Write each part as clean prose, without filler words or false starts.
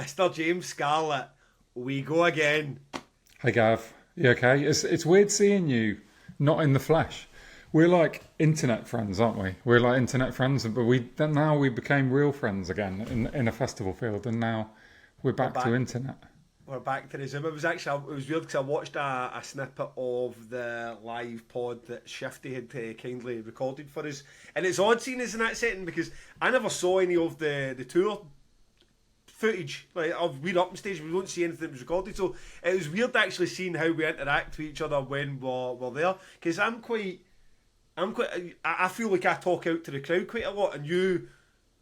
Mr. James Scarlett, we go again. Hey Gav, you okay? It's weird seeing you not in the flesh. We're like internet friends, aren't we? We're like internet friends, but now we became real friends again in a festival field, and now we're back to internet. We're back to the Zoom. It was weird because I watched a snippet of the live pod that Chasity had kindly recorded for us, and it's odd seeing us in that setting because I never saw any of the tour footage. Like we're up on stage, we don't see anything that was recorded, so it was weird actually seeing how we interact with each other when we're there. Because I feel like I talk out to the crowd quite a lot, and you.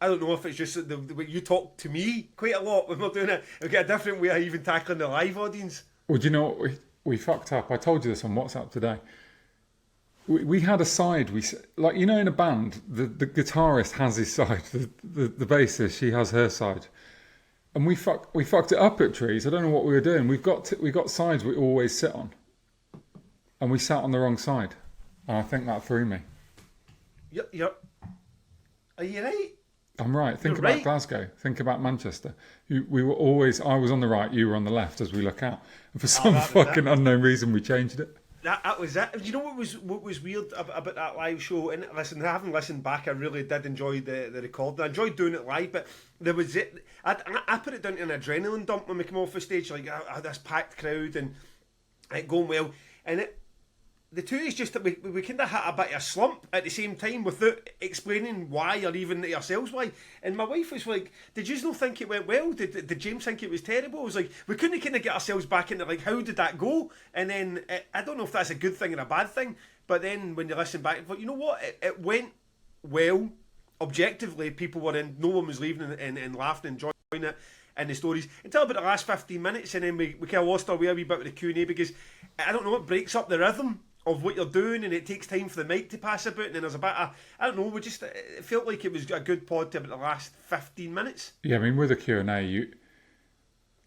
I don't know if it's just the way you talk to me quite a lot when we're doing it. We get a different way of even tackling the live audience. Well, do you know what we fucked up? I told you this on WhatsApp today. We had a side. In a band, the guitarist has his side. The bassist, she has her side, and we fucked it up at Trees. I don't know what we were doing. We got sides we always sit on, and we sat on the wrong side, and I think that threw me. Are you right? I'm right. Think about Glasgow. Think about Manchester. I was on the right, you were on the left as we look out. And for some fucking unknown reason, we changed it. That was it. Do you know what was weird about that live show? And listen, having listened back, I really did enjoy the recording. I enjoyed doing it live, but there was it. I put it down to an adrenaline dump when we came off the stage. Like I had this packed crowd and it going well, and the two is just that we kind of hit a bit of a slump at the same time without explaining why or even to ourselves why. And my wife was like, did you not think it went well? Did James think it was terrible? I was like, we couldn't kind of get ourselves back into like, how did that go? And then, I don't know if that's a good thing or a bad thing, but then when you listen back, you know what? It went well. Objectively, people were in, no one was leaving and laughing and enjoying it. And the stories until about the last 15 minutes, and then we kind of lost our way a wee bit with the Q&A because, I don't know, it breaks up the rhythm of what you're doing, and it takes time for the mic to pass about, and then there's a bit of, I don't know, it felt like it was a good pod to about the last 15 minutes. Yeah, I mean, with a Q&A,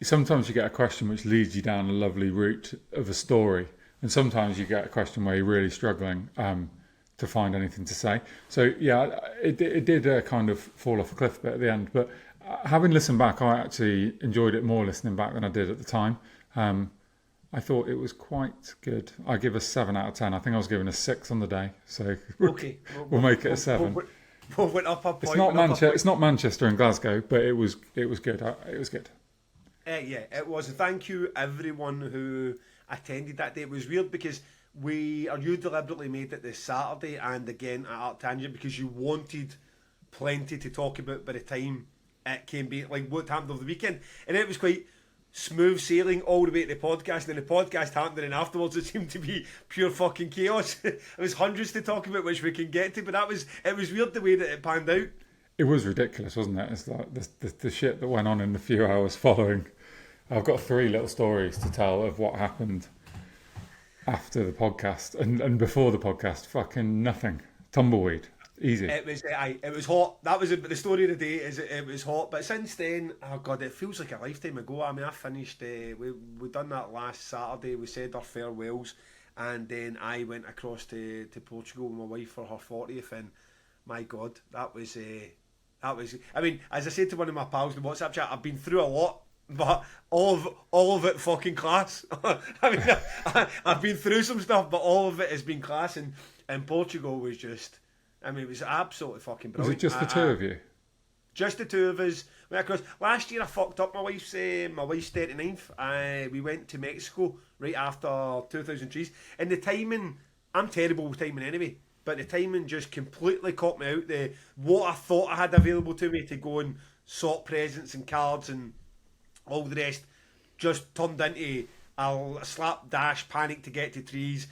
sometimes you get a question which leads you down a lovely route of a story, and sometimes you get a question where you're really struggling to find anything to say. So yeah, it did kind of fall off a cliff a bit at the end, but having listened back, I actually enjoyed it more listening back than I did at the time. I thought it was quite good. I give a 7 out of 10. I think I was given a 6 on the day, so okay, we'll make it a 7. We'll went up a point. It's not Manchester and Glasgow, but it was good. It was good. Yeah, it was. Thank you everyone who attended that day. It was weird because you deliberately made it this Saturday and again at Art Tangent because you wanted plenty to talk about by the time it came be like what happened over the weekend, and it was quite smooth sailing all the way to the podcast, and then the podcast happened, and then afterwards it seemed to be pure fucking chaos. There was hundreds to talk about, which we can get to, but it was weird the way that it panned out. It was ridiculous, wasn't it? It's like the shit that went on in the few hours following. I've got 3 little stories to tell of what happened after the podcast and before the podcast. Fucking nothing. Tumbleweed. Easy. It was hot. That was the story of the day. It was hot, but since then, oh god, it feels like a lifetime ago. I mean, I finished. We done that last Saturday. We said our farewells, and then I went across to Portugal with my wife for her 40th. And my god, that was. I mean, as I said to one of my pals in the WhatsApp chat, I've been through a lot, but all of it fucking class. I mean, I've been through some stuff, but all of it has been class. And Portugal was just. I mean, it was absolutely fucking brilliant. Was it just the two of you? Just the two of us. Went across. Last year I fucked up my wife's 39th. We went to Mexico right after 2000 Trees. And the timing, I'm terrible with timing anyway, but the timing just completely caught me out. What I thought I had available to me to go and sort presents and cards and all the rest just turned into a slapdash panic to get to Trees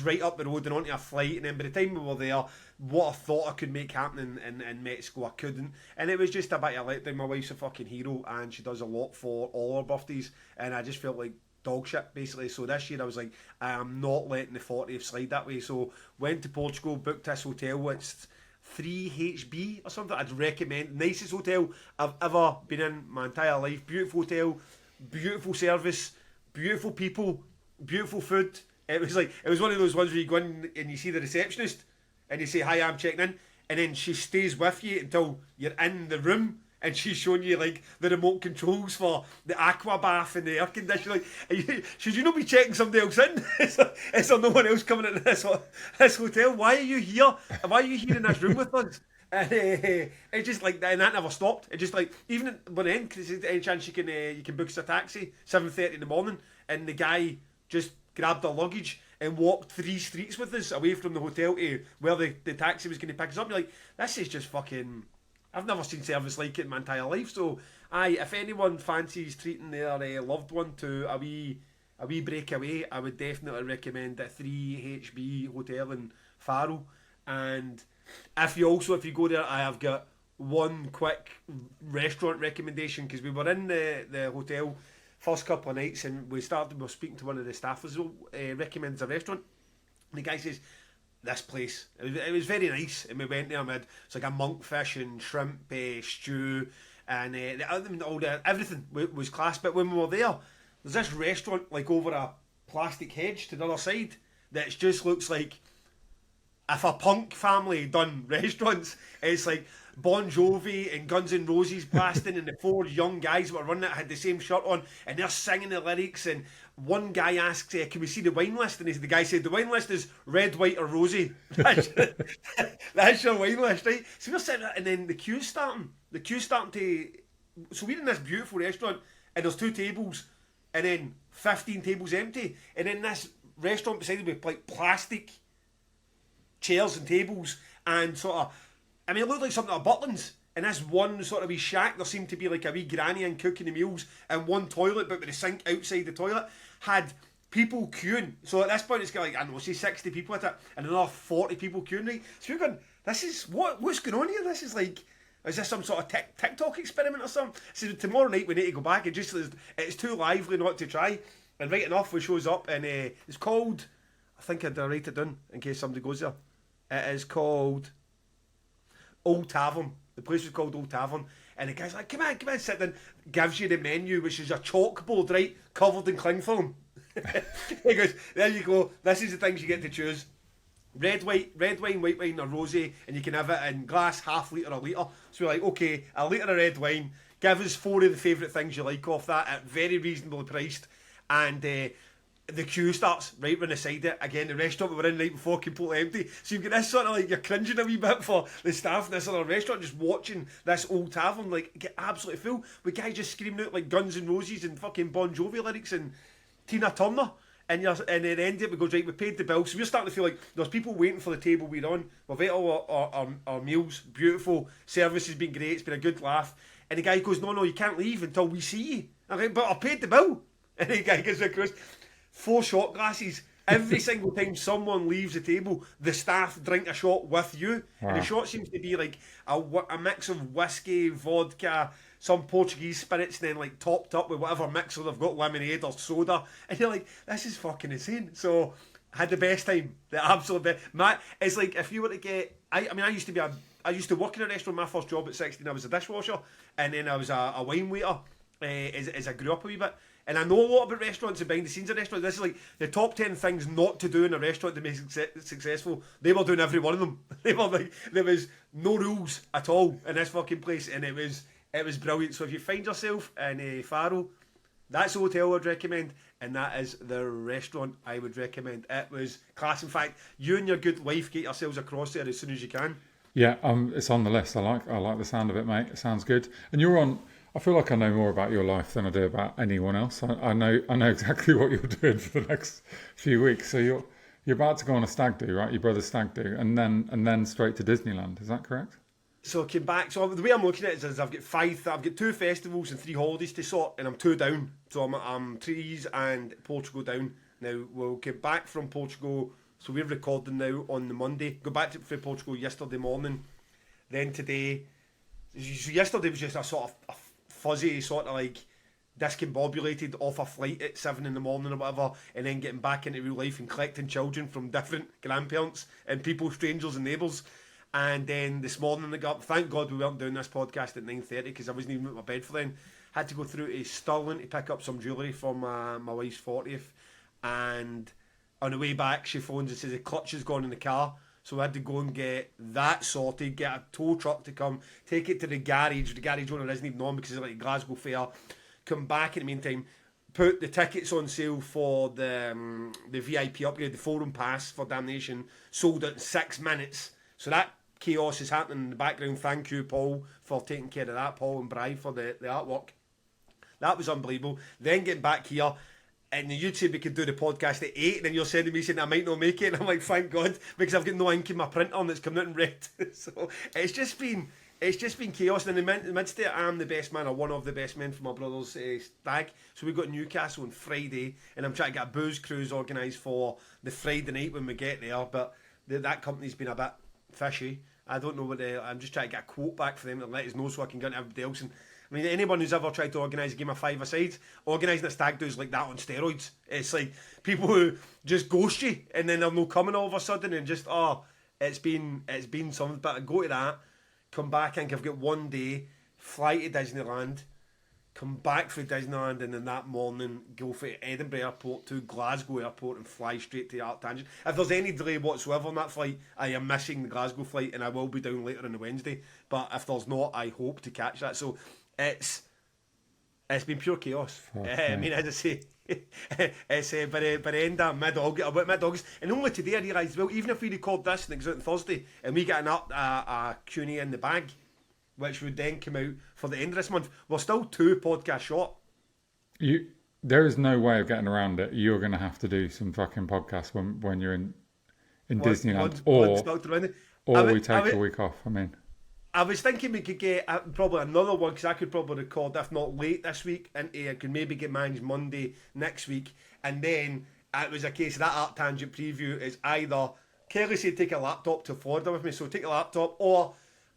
right up the road and onto a flight, and then by the time we were there, what I thought I could make happen in Mexico, I couldn't, and it was just a bit of a letdown. My wife's a fucking hero and she does a lot for all her birthdays, and I just felt like dog shit basically. So this year I was like, I am not letting the 40th slide that way. So went to Portugal, booked this hotel. It's 3HB or something. I'd recommend. Nicest hotel I've ever been in my entire life. Beautiful hotel, beautiful service, beautiful people, beautiful food. It was one of those ones where you go in and you see the receptionist and you say, hi, I'm checking in, and then she stays with you until you're in the room, and she's showing you like the remote controls for the aqua bath and the air conditioner. Like, should you not be checking somebody else in? Is there no one else coming into this hotel? Why are you here? Why are you here in this room with us? And it's just like, and that never stopped. It just like, even when in, because any chance you can book us a taxi 7:30 in the morning, and the guy just grabbed our luggage and walked 3 streets with us away from the hotel to where the taxi was going to pick us up. You're like, this is just fucking. I've never seen service like it in my entire life. So, if anyone fancies treating their loved one to a wee breakaway, I would definitely recommend a 3HB hotel in Faro. And if you go there, I have got one quick restaurant recommendation, because we were in the hotel first couple of nights and we were speaking to one of the staff as well, recommends a restaurant. And the guy says, this place, it was very nice, and we went there and we had, it's like a monkfish and shrimp stew, and everything was class. But when we were there, there's this restaurant like over a plastic hedge to the other side that just looks like if a punk family done restaurants. It's like Bon Jovi and Guns N' Roses blasting, and the 4 young guys that were running it had the same shirt on, and they're singing the lyrics. And one guy asks, can we see the wine list? And the guy said, the wine list is red, white or rosy. That's your wine list, right? So we're sitting there, and then the queue's starting to, so we're in this beautiful restaurant, and there's 2 tables, and then 15 tables empty, and then this restaurant beside it with like plastic chairs and tables, and sort of, I mean, it looked like something at Butlins. And this one sort of wee shack, there seemed to be like a wee granny in cooking the meals, and one toilet, but with a sink outside the toilet, had people queuing. So at this point, it's got like, I don't know, say 60 people at it, and another 40 people queuing, right? So you're going, this is, what's going on here? This is like, is this some sort of TikTok experiment or something? So tomorrow night we need to go back, and it's too lively not to try. And right enough, we shows up, and it's called, I think I'd write it down in case somebody goes there. It is called Old Tavern. The place was called Old Tavern, and the guy's like, come on, sit down. Gives you the menu, which is a chalkboard, right, covered in cling film. He goes, there you go, this is the things you get to choose. Red wine, white wine or rosé, and you can have it in glass, half litre or litre. So we're like, okay, a litre of red wine, give us 4 of the favourite things you like off that at very reasonably priced. And the queue starts right when the side it. Again, the restaurant we were in the night before, completely empty. So you've got this sort of like, you're cringing a wee bit for the staff in this other restaurant just watching this Old Tavern like get absolutely full with guys just screaming out like Guns N' Roses and fucking Bon Jovi lyrics and Tina Turner. And at the end of it, we go, right, we paid the bill. So we're starting to feel like there's people waiting for the table we're on. We've ate all our meals, beautiful. Service has been great, it's been a good laugh. And the guy goes, no, you can't leave until we see you. I'm like, but I paid the bill. And the guy goes across, 4 shot glasses. Every single time someone leaves the table, the staff drink a shot with you. Wow. And the shot seems to be like a mix of whiskey, vodka, some Portuguese spirits, and then like topped up with whatever mixer they've got, lemonade or soda. And you're like, this is fucking insane. So I had the best time, the absolute best. Matt, it's like if you were to get, I used to work in a restaurant. My first job at 16, I was a dishwasher, and then I was a wine waiter as I grew up a wee bit. And I know a lot about restaurants and behind the scenes of restaurants. This is like the top 10 things not to do in a restaurant to make successful. They were doing every one of them. They were like, there was no rules at all in this fucking place, and it was brilliant. So if you find yourself in Faro, that's the hotel I'd recommend, and that is the restaurant I would recommend. It was class. In fact, you and your good wife get yourselves across there as soon as you can. Yeah, it's on the list. I like the sound of it, mate. It sounds good. And you're on. I feel like I know more about your life than I do about anyone else. I know exactly what you're doing for the next few weeks. So you're about to go on a stag do, right? Your brother's stag do, and then straight to Disneyland. Is that correct? So I came back. So the way I'm looking at it is I've got 2 festivals and 3 holidays to sort, and I'm 2 down. So I'm 3 and Portugal down. Now we'll get back from Portugal. So we're recording now on the Monday. Go back to Portugal yesterday morning. Then today. So yesterday was just a sort of fuzzy, sort of like discombobulated off a flight at 7 in the morning or whatever, and then getting back into real life and collecting children from different grandparents and people, strangers and neighbours. And then this morning I got up. Thank God we weren't doing this podcast at 9:30 because I wasn't even at my bed for then. Had to go through to Stirling to pick up some jewellery for my wife's 40th, and on the way back she phones and says the clutch has gone in the car. So I had to go and get that sorted, get a tow truck to come, take it to the garage. The garage owner isn't even on because it's like a Glasgow fair. Come back in the meantime, put the tickets on sale for the VIP upgrade, the forum pass for Damnation, sold out in 6 minutes. So that chaos is happening in the background. Thank you, Paul, for taking care of that, Paul and Bri, for the artwork. That was unbelievable. Then getting back here, and you said we could do the podcast at 8, and then you're sending me saying I might not make it, and I'm like, thank God, because I've got no ink in my printer and it's coming out in red. So it's just been chaos. And in the midst of it, I'm the best man, or one of the best men for my brother's stag. So we've got Newcastle on Friday, and I'm trying to get a booze cruise organised for the Friday night when we get there. But that company's been a bit fishy. I don't know what I'm just trying to get a quote back for them to let us know so I can go to everybody else. And I mean, anyone who's ever tried to organise a game of five-a-side, organising a stag do is like that on steroids. It's like people who just ghost you and then they're no coming all of a sudden and just, it's been something. But I go to that, come back, I think I've got one day, fly to Disneyland, come back from Disneyland, and then that morning go from Edinburgh Airport to Glasgow Airport and fly straight to Arctangent. If there's any delay whatsoever on that flight, I am missing the Glasgow flight and I will be down later on the Wednesday. But if there's not, I hope to catch that. So it's been pure chaos. I mean, as I say, it's by the end of mid-August, and only today I realised, well, even if we record this and it goes out on Thursday and we get a Q&A in the bag, which would then come out for the end of this month, we're still 2 podcasts short. There is no way of getting around it. You're going to have to do some fucking podcasts when you're in Disneyland, or we take a week off. I mean, I was thinking we could get probably another one, because I could probably record, if not late this week, and I could maybe get mine Monday next week. And then it was a case of that Art Tangent preview is either Kelly said take a laptop to Florida with me, so take a laptop, or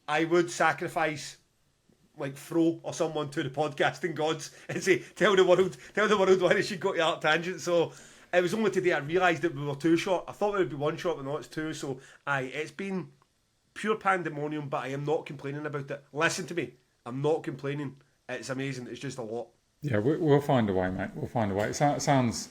I would sacrifice like Fro or someone to the podcasting gods and say, tell the world why they should go to Art Tangent. So it was only today I realised that we were 2 short. I thought it would be 1 short, but no, it's 2. So it's been pure pandemonium, but I am not complaining about it. Listen to me, I'm not complaining. It's amazing. It's just a lot. Yeah, we'll find a way, mate. We'll find a way. It sounds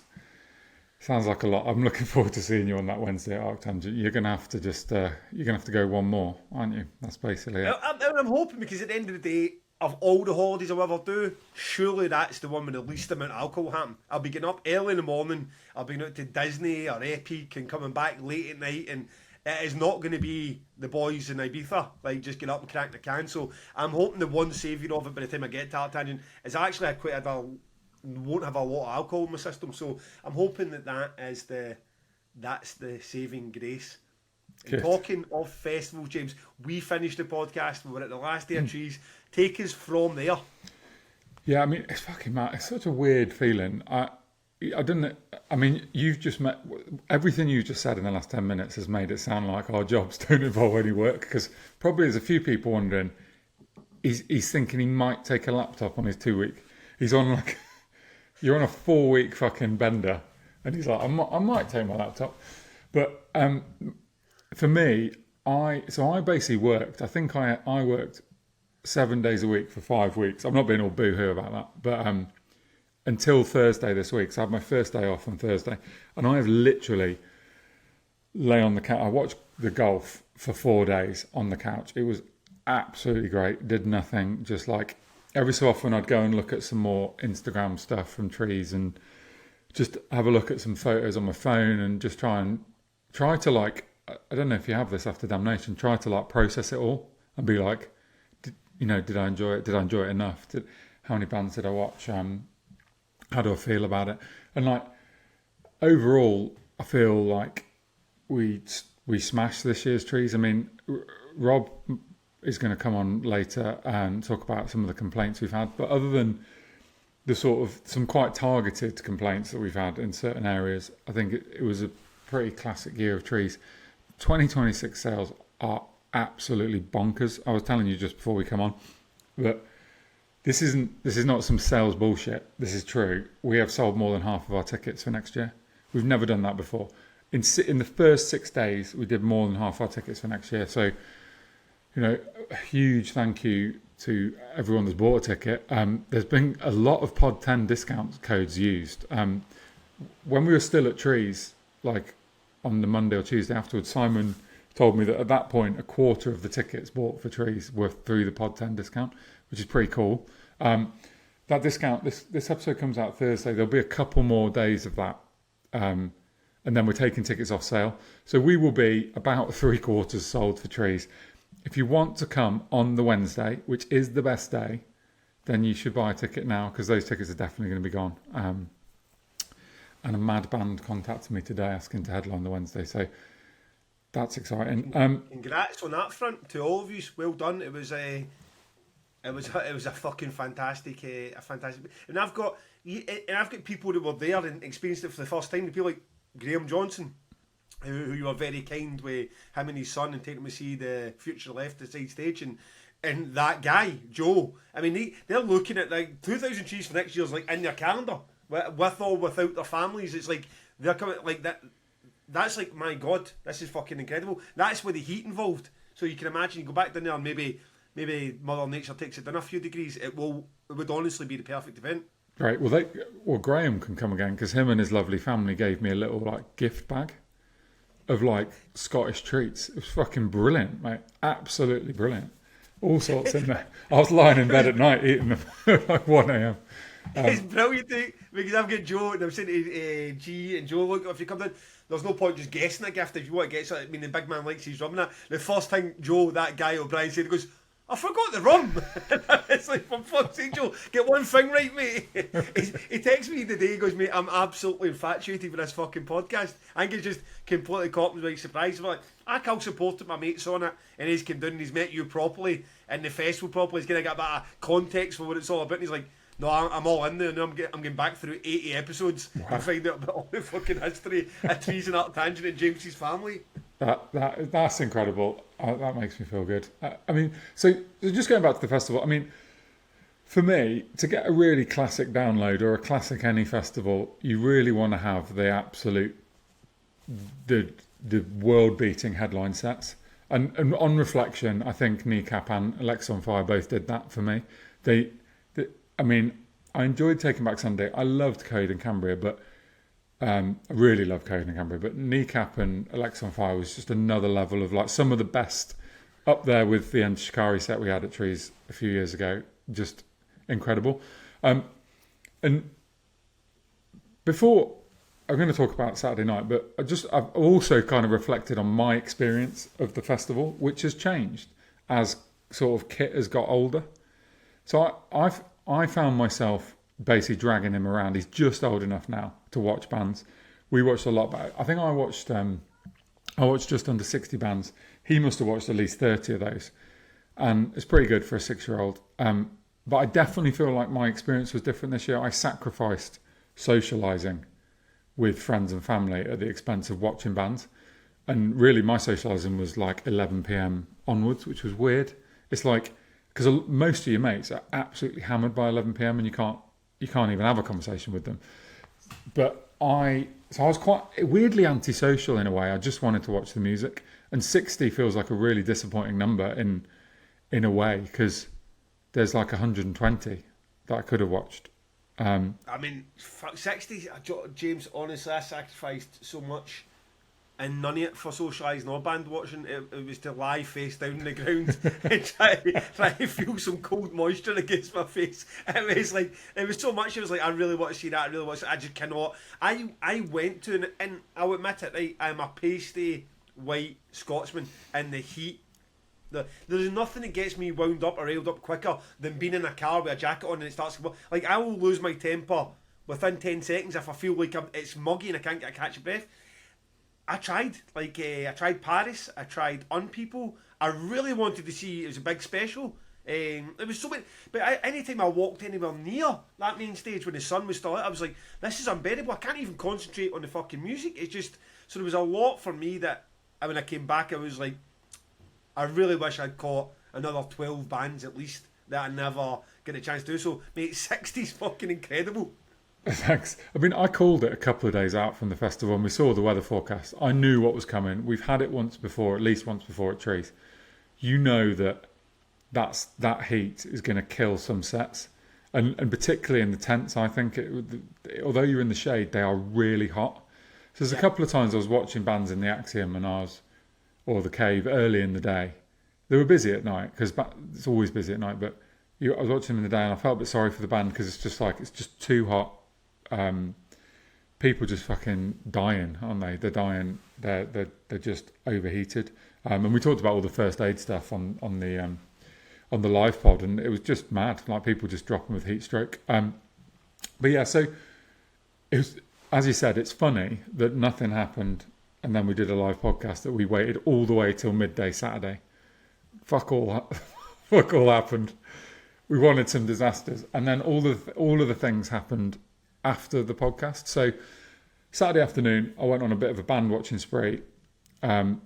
like a lot. I'm looking forward to seeing you on that Wednesday at Arctangent. You're gonna have to go one more, aren't you? That's basically it. I'm hoping, because at the end of the day, of all the holidays I'll ever do, surely that's the one with the least amount of alcohol happen. I'll be getting up early in the morning. I'll be going out to Disney or Epic and coming back late at night, and it is not going to be the boys in Ibiza, like just get up and crack the can. So I'm hoping the one saviour of it by the time I get to Arctangent is actually won't have a lot of alcohol in my system. So I'm hoping that's the saving grace. Talking of festivals, James, we finished the podcast. We were at the last day of Trees. Take us from there. Yeah, I mean, it's fucking mad. It's such a weird feeling. I don't know. I mean, you've just met everything you just said in the last 10 minutes has made it sound like our jobs don't involve any work. Because probably there's a few people wondering. He's thinking he might take a laptop on his 2-week. He's on you're on a 4-week fucking bender, and he's like, I might take my laptop, but for me, I basically worked. I think I worked 7 days a week for 5 weeks. I'm not being all boo-hoo about that, but until Thursday this week. So I had my first day off on Thursday, and I have literally lay on the couch. I watched the golf for 4 days on the couch. It was absolutely great. Did nothing. Just like every so often, I'd go and look at some more Instagram stuff from trees and just have a look at some photos on my phone and just try to like. I don't know if you have this after Damnation. Try to like process it all and be like, did I enjoy it? Did I enjoy it enough? How many bands did I watch? How do I feel about it? And like overall, I feel like we smashed this year's trees. I mean, Rob is going to come on later and talk about some of the complaints we've had. But other than the sort of some quite targeted complaints that we've had in certain areas, I think it was a pretty classic year of trees. 2026 sales are absolutely bonkers. I was telling you just before we come on, but this is not some sales bullshit. This is true. We have sold more than half of our tickets for next year. We've never done that before. In the first 6 days, we did more than half our tickets for next year. So, a huge thank you to everyone that's bought a ticket. There's been a lot of Pod 10 discount codes used. When we were still at Trees, like on the Monday or Tuesday afterwards, Simon told me that at that point, a quarter of the tickets bought for Trees were through the Pod 10 discount, which is pretty cool. That discount, this episode comes out Thursday. There'll be a couple more days of that. And then we're taking tickets off sale. So we will be about 3/4 sold for Trees. If you want to come on the Wednesday, which is the best day, then you should buy a ticket now, because those tickets are definitely going to be gone. And a mad band contacted me today asking to headline the Wednesday. So that's exciting. Congrats on that front to all of you. Well done. It was a fucking fantastic, and I've got people that were there and experienced it for the first time. People like Graham Johnson, who you were very kind with him and his son and taking him to see the Future Left at side stage, and that guy Joe. I mean, they're looking at like 2,000 Trees for next year's like in their calendar with or without their families. It's like they're coming like that. That's like, my God, this is fucking incredible. That's with the heat involved. So you can imagine, you go back down there and maybe Mother Nature takes it down a few degrees. It would honestly be the perfect event. Right. Well, Graham can come again, because him and his lovely family gave me a little like gift bag of like Scottish treats. It was fucking brilliant, mate. Absolutely brilliant. All sorts in there. I was lying in bed at night eating them at like 1 a.m. It's brilliant, because I've got Joe, and I'm saying to G and Joe, look, if you come down, there's no point just guessing a gift. If you want to guess it, I mean, the big man likes his rum and that. The first thing Joe, that guy O'Brien, said, he goes, I forgot the rum. It's like, for fuck's sake, Joe, get one thing right, mate. He texts me today, he goes, mate, I'm absolutely infatuated with this fucking podcast. I think he's just completely caught me by surprise. I'm like, I can support it, my mate's on it, and he's come down and he's met you properly in the festival properly. He's going to get a bit of context for what it's all about. And he's like, no, I'm all in there. Now I'm getting back through 80 episodes to find out about all the fucking history of Trees and Art Tangent and James's family. That's incredible. That makes me feel good. I mean, so just going back to the festival. I mean, for me, to get a really classic download or a classic any festival, you really want to have the absolute, the world-beating headline sets. And on reflection, I think Kneecap and Alexa on Fire both did that for me. I mean, I enjoyed Taking Back Sunday. I loved Code and Cambria, but I really loved Code and Cambria. But Kneecap and Alexa on Fire was just another level of like some of the best, up there with the Enter Shikari set we had at Trees a few years ago. Just incredible. And before, I'm going to talk about Saturday night, but I've also kind of reflected on my experience of the festival, which has changed as sort of Kit has got older. So I found myself basically dragging him around. He's just old enough now to watch bands. We watched a lot, but I think I watched just under 60 bands. He must have watched at least 30 of those, and it's pretty good for a 6-year-old. But I definitely feel like my experience was different this year. I sacrificed socialising with friends and family at the expense of watching bands, and really my socialising was like 11 p.m. onwards, which was weird. It's like, because most of your mates are absolutely hammered by 11 p.m. and you can't even have a conversation with them. But I was quite weirdly antisocial in a way. I just wanted to watch the music, and 60 feels like a really disappointing number in a way, because there's like 120 that I could have watched. I mean, 60, James, honestly, I sacrificed so much and none of it for socialising or band watching. It was to lie face down on the ground and try to feel some cold moisture against my face. It was so much. It was like, I really want to see that. I really want to see. I just cannot. I went to, and I'll admit it, right, I'm a pasty white Scotsman in the heat. There's nothing that gets me wound up or railed up quicker than being in a car with a jacket on and it starts to, like, I will lose my temper within 10 seconds if I feel like it's muggy and I can't get a catch of breath. I tried Paris, I tried Unpeople. I really wanted to see, it was a big special. It was so many, but anytime I walked anywhere near that main stage when the sun was still out, I was like, this is unbearable. I can't even concentrate on the fucking music. It's just, so there was a lot for me that when I came back, I was like, I really wish I'd caught another 12 bands at least that I never get a chance to do. So, mate, 60's fucking incredible. Thanks. I mean, I called it a couple of days out from the festival and we saw the weather forecast. I knew what was coming. We've had it once before, at least once before at Trees. You know that heat is going to kill some sets. And particularly in the tents, I think, although you're in the shade, they are really hot. So there's a couple of times I was watching bands in the Axiom and I or the cave early in the day. They were busy at night because it's always busy at night. But I was watching them in the day, and I felt a bit sorry for the band because it's just too hot. People just fucking dying, aren't they? They're dying. They're just overheated. And we talked about all the first aid stuff on the live pod, and it was just mad. Like people just dropping with heat stroke. But yeah, so it was, as you said, it's funny that nothing happened, and then we did a live podcast that we waited all the way till midday Saturday. Fuck all happened. We wanted some disasters, and then all of the things happened after the podcast. So Saturday afternoon, I went on a bit of a band watching spree, and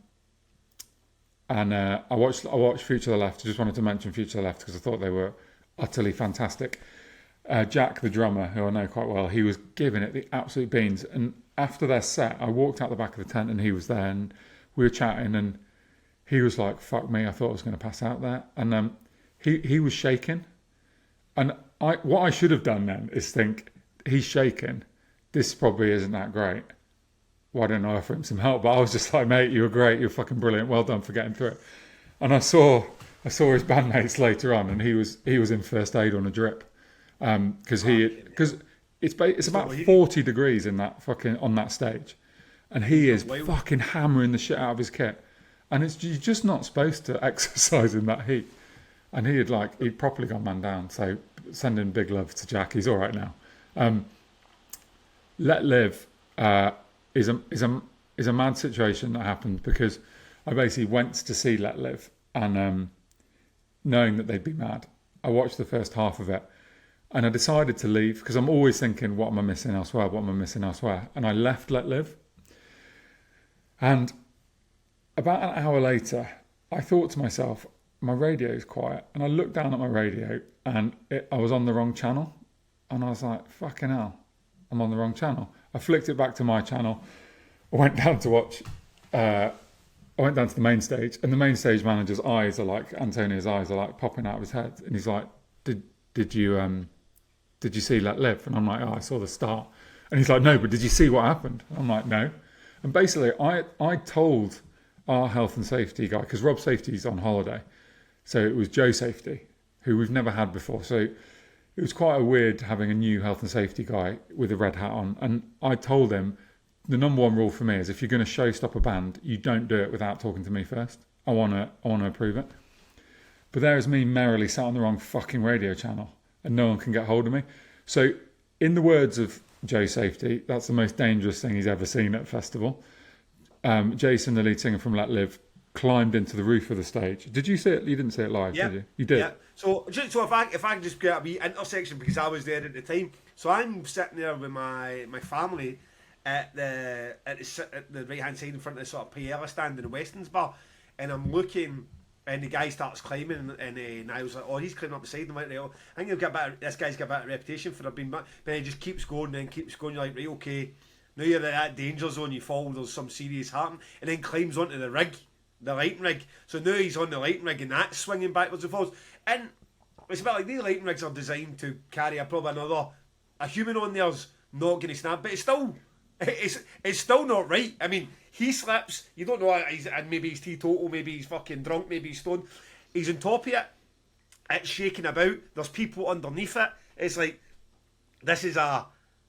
I watched Future the Left. I just wanted to mention Future the Left because I thought they were utterly fantastic. Jack, the drummer, who I know quite well, he was giving it the absolute beans. And after their set, I walked out the back of the tent and he was there, and we were chatting, and he was like, "Fuck me, I thought I was going to pass out there." And he was shaking, and what I should have done then is think, he's shaking, this probably isn't that great. Why don't I offer him some help? But I was just like, "Mate, you were great, you're fucking brilliant, well done for getting through it." And I saw his bandmates later on, and he was in first aid on a drip. Because it's about 40 degrees in that on that stage, and he is fucking hammering the shit out of his kit, and you're just not supposed to exercise in that heat. And he'd properly gone man down. So sending big love to Jack. He's all right now. Letlive is a mad situation that happened because I basically went to see Letlive, and knowing that they'd be mad, I watched the first half of it. And I decided to leave because I'm always thinking, what am I missing elsewhere? What am I missing elsewhere? And I left Letlive. And about an hour later, I thought to myself, my radio's quiet. And I looked down at my radio, and I was on the wrong channel. And I was like, fucking hell, I'm on the wrong channel. I flicked it back to my channel. I went down to watch... I went down to the main stage, and the main stage manager's eyes are like... Antonio's eyes are like popping out of his head. And he's like, Did you see Letlive? And I'm like, "Oh, I saw the start." And he's like, "No, but did you see what happened?" I'm like, "No." And basically, I told our health and safety guy, because Rob Safety's on holiday, so it was Joe Safety, who we've never had before. So it was quite a weird having a new health and safety guy with a red hat on. And I told him, the number one rule for me is if you're going to showstop a band, you don't do it without talking to me first. I want to approve it. But there is me merrily sat on the wrong fucking radio channel, and no one can get hold of me. So, in the words of Joe Safety, that's the most dangerous thing he's ever seen at a festival. Jason, the lead singer from Letlive, climbed into the roof of the stage. Did you see it? You didn't see it live, did you? You did. Yeah. So if I can just get a wee intersection, because I was there at the time. So I'm sitting there with my family at the right hand side in front of the sort of paella stand in the Westons bar, and I'm looking. And the guy starts climbing, and I was like, "Oh, he's climbing up the side." And I went, "Oh, I think this guy's got a bit of reputation for being," but he just keeps going and keeps going. You're like, "Right, okay, now you're in that danger zone. You fall, there's some serious harm," and then climbs onto the rig, the lighting rig. So now he's on the lighting rig, and that's swinging backwards and forwards. And it's a bit like these lighting rigs are designed to carry a human on there's not going to snap, but it's still not right. I mean, he slips, you don't know, and maybe he's teetotal, maybe he's fucking drunk, maybe he's stoned. He's on top of it, it's shaking about, there's people underneath it. It's like, this is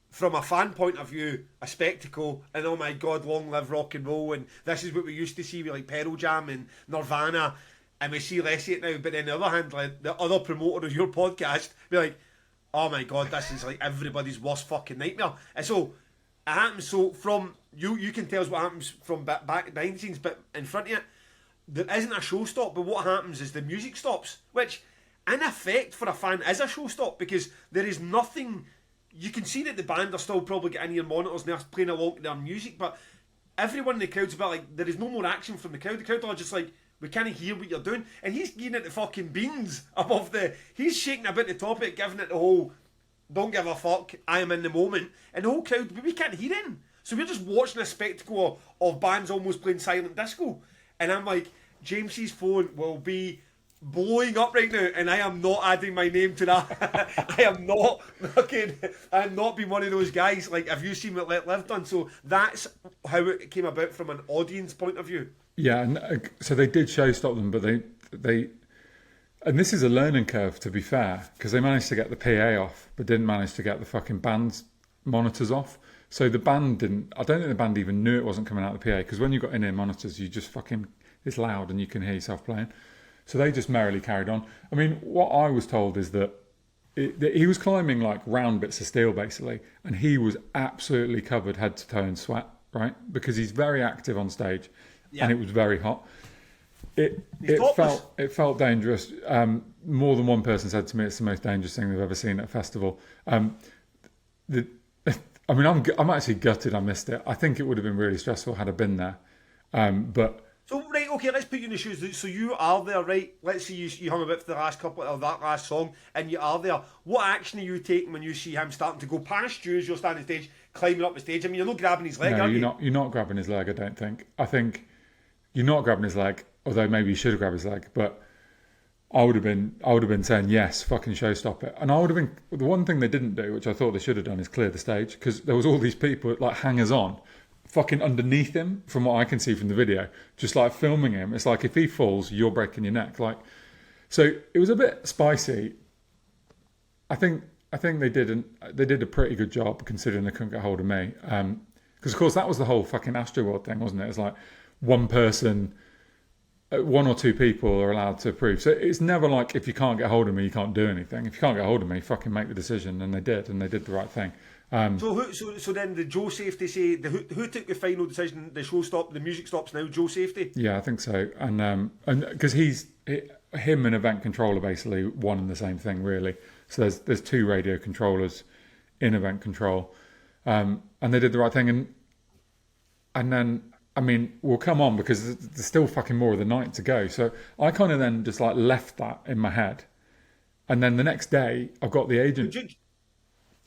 from a fan point of view, a spectacle, and oh my god, long live rock and roll, and this is what we used to see with like Pearl Jam and Nirvana, and we see less of it now. But on the other hand, like the other promoter of your podcast, be like, oh my god, this is like everybody's worst fucking nightmare. And so it happens. So from you can tell us what happens from back behind the scenes, but in front of it, there isn't a show stop. But what happens is the music stops, which in effect for a fan is a show stop, because there is nothing. You can see that the band are still probably getting your monitors and they're playing along to their music, but everyone in the crowd's about like, there is no more action from the crowd. The crowd are just like, we can't hear what you're doing. And he's giving it the fucking beans above he's shaking a bit the top of it, giving it the whole, don't give a fuck, I am in the moment. And the whole crowd, we can't hear him. So we're just watching a spectacle of bands almost playing silent disco. And I'm like, James's phone will be blowing up right now, and I am not adding my name to that. I'm not being one of those guys. Like, have you seen what Letlive done? So that's how it came about from an audience point of view. Yeah, and so they did show stop them, but they and this is a learning curve, to be fair, because they managed to get the PA off, but didn't manage to get the fucking band's monitors off. So the band didn't. I don't think the band even knew it wasn't coming out of the PA, because when you've got in-ear monitors, you just fucking, it's loud and you can hear yourself playing. So they just merrily carried on. I mean, what I was told is that he was climbing like round bits of steel basically, and he was absolutely covered head to toe in sweat, right? Because he's very active on stage, and it was very hot. It felt dangerous. More than one person said to me it's the most dangerous thing they've ever seen at a festival. I mean, I'm actually gutted I missed it. I think it would have been really stressful had I been there. But So, right, okay, let's put you in the shoes. So you are there, right? Let's say you hung about for the last couple of that last song, and you are there. What action are you taking when you see him starting to go past you as you're standing on stage, climbing up the stage? I mean, you're not grabbing his leg, no, are you? you're not grabbing his leg, I don't think. I think you're not grabbing his leg, although maybe you should have grabbed his leg, but I would have been saying, yes, fucking show stop it. And I would have been, the one thing they didn't do, which I thought they should have done, is clear the stage, because there was all these people, like hangers on, fucking underneath him, from what I can see from the video, just like filming him. It's like, if he falls, you're breaking your neck. Like, so it was a bit spicy. I think they did a pretty good job, considering they couldn't get hold of me. Because of course that was the whole fucking Astroworld thing, wasn't it? It's like one or two people are allowed to approve. So it's never like, if you can't get hold of me, you can't do anything. If you can't get hold of me, fucking make the decision. And they did the right thing. So then the Joe Safety say, who took the final decision? The show stopped, the music stops now. Joe Safety. Yeah, I think so. And because him and event controller basically one and the same thing, really. So there's two radio controllers in event control, and they did the right thing. And then, I mean, we'll come on because there's still fucking more of the night to go. So I kind of then just like left that in my head, and then the next day I've got the agent.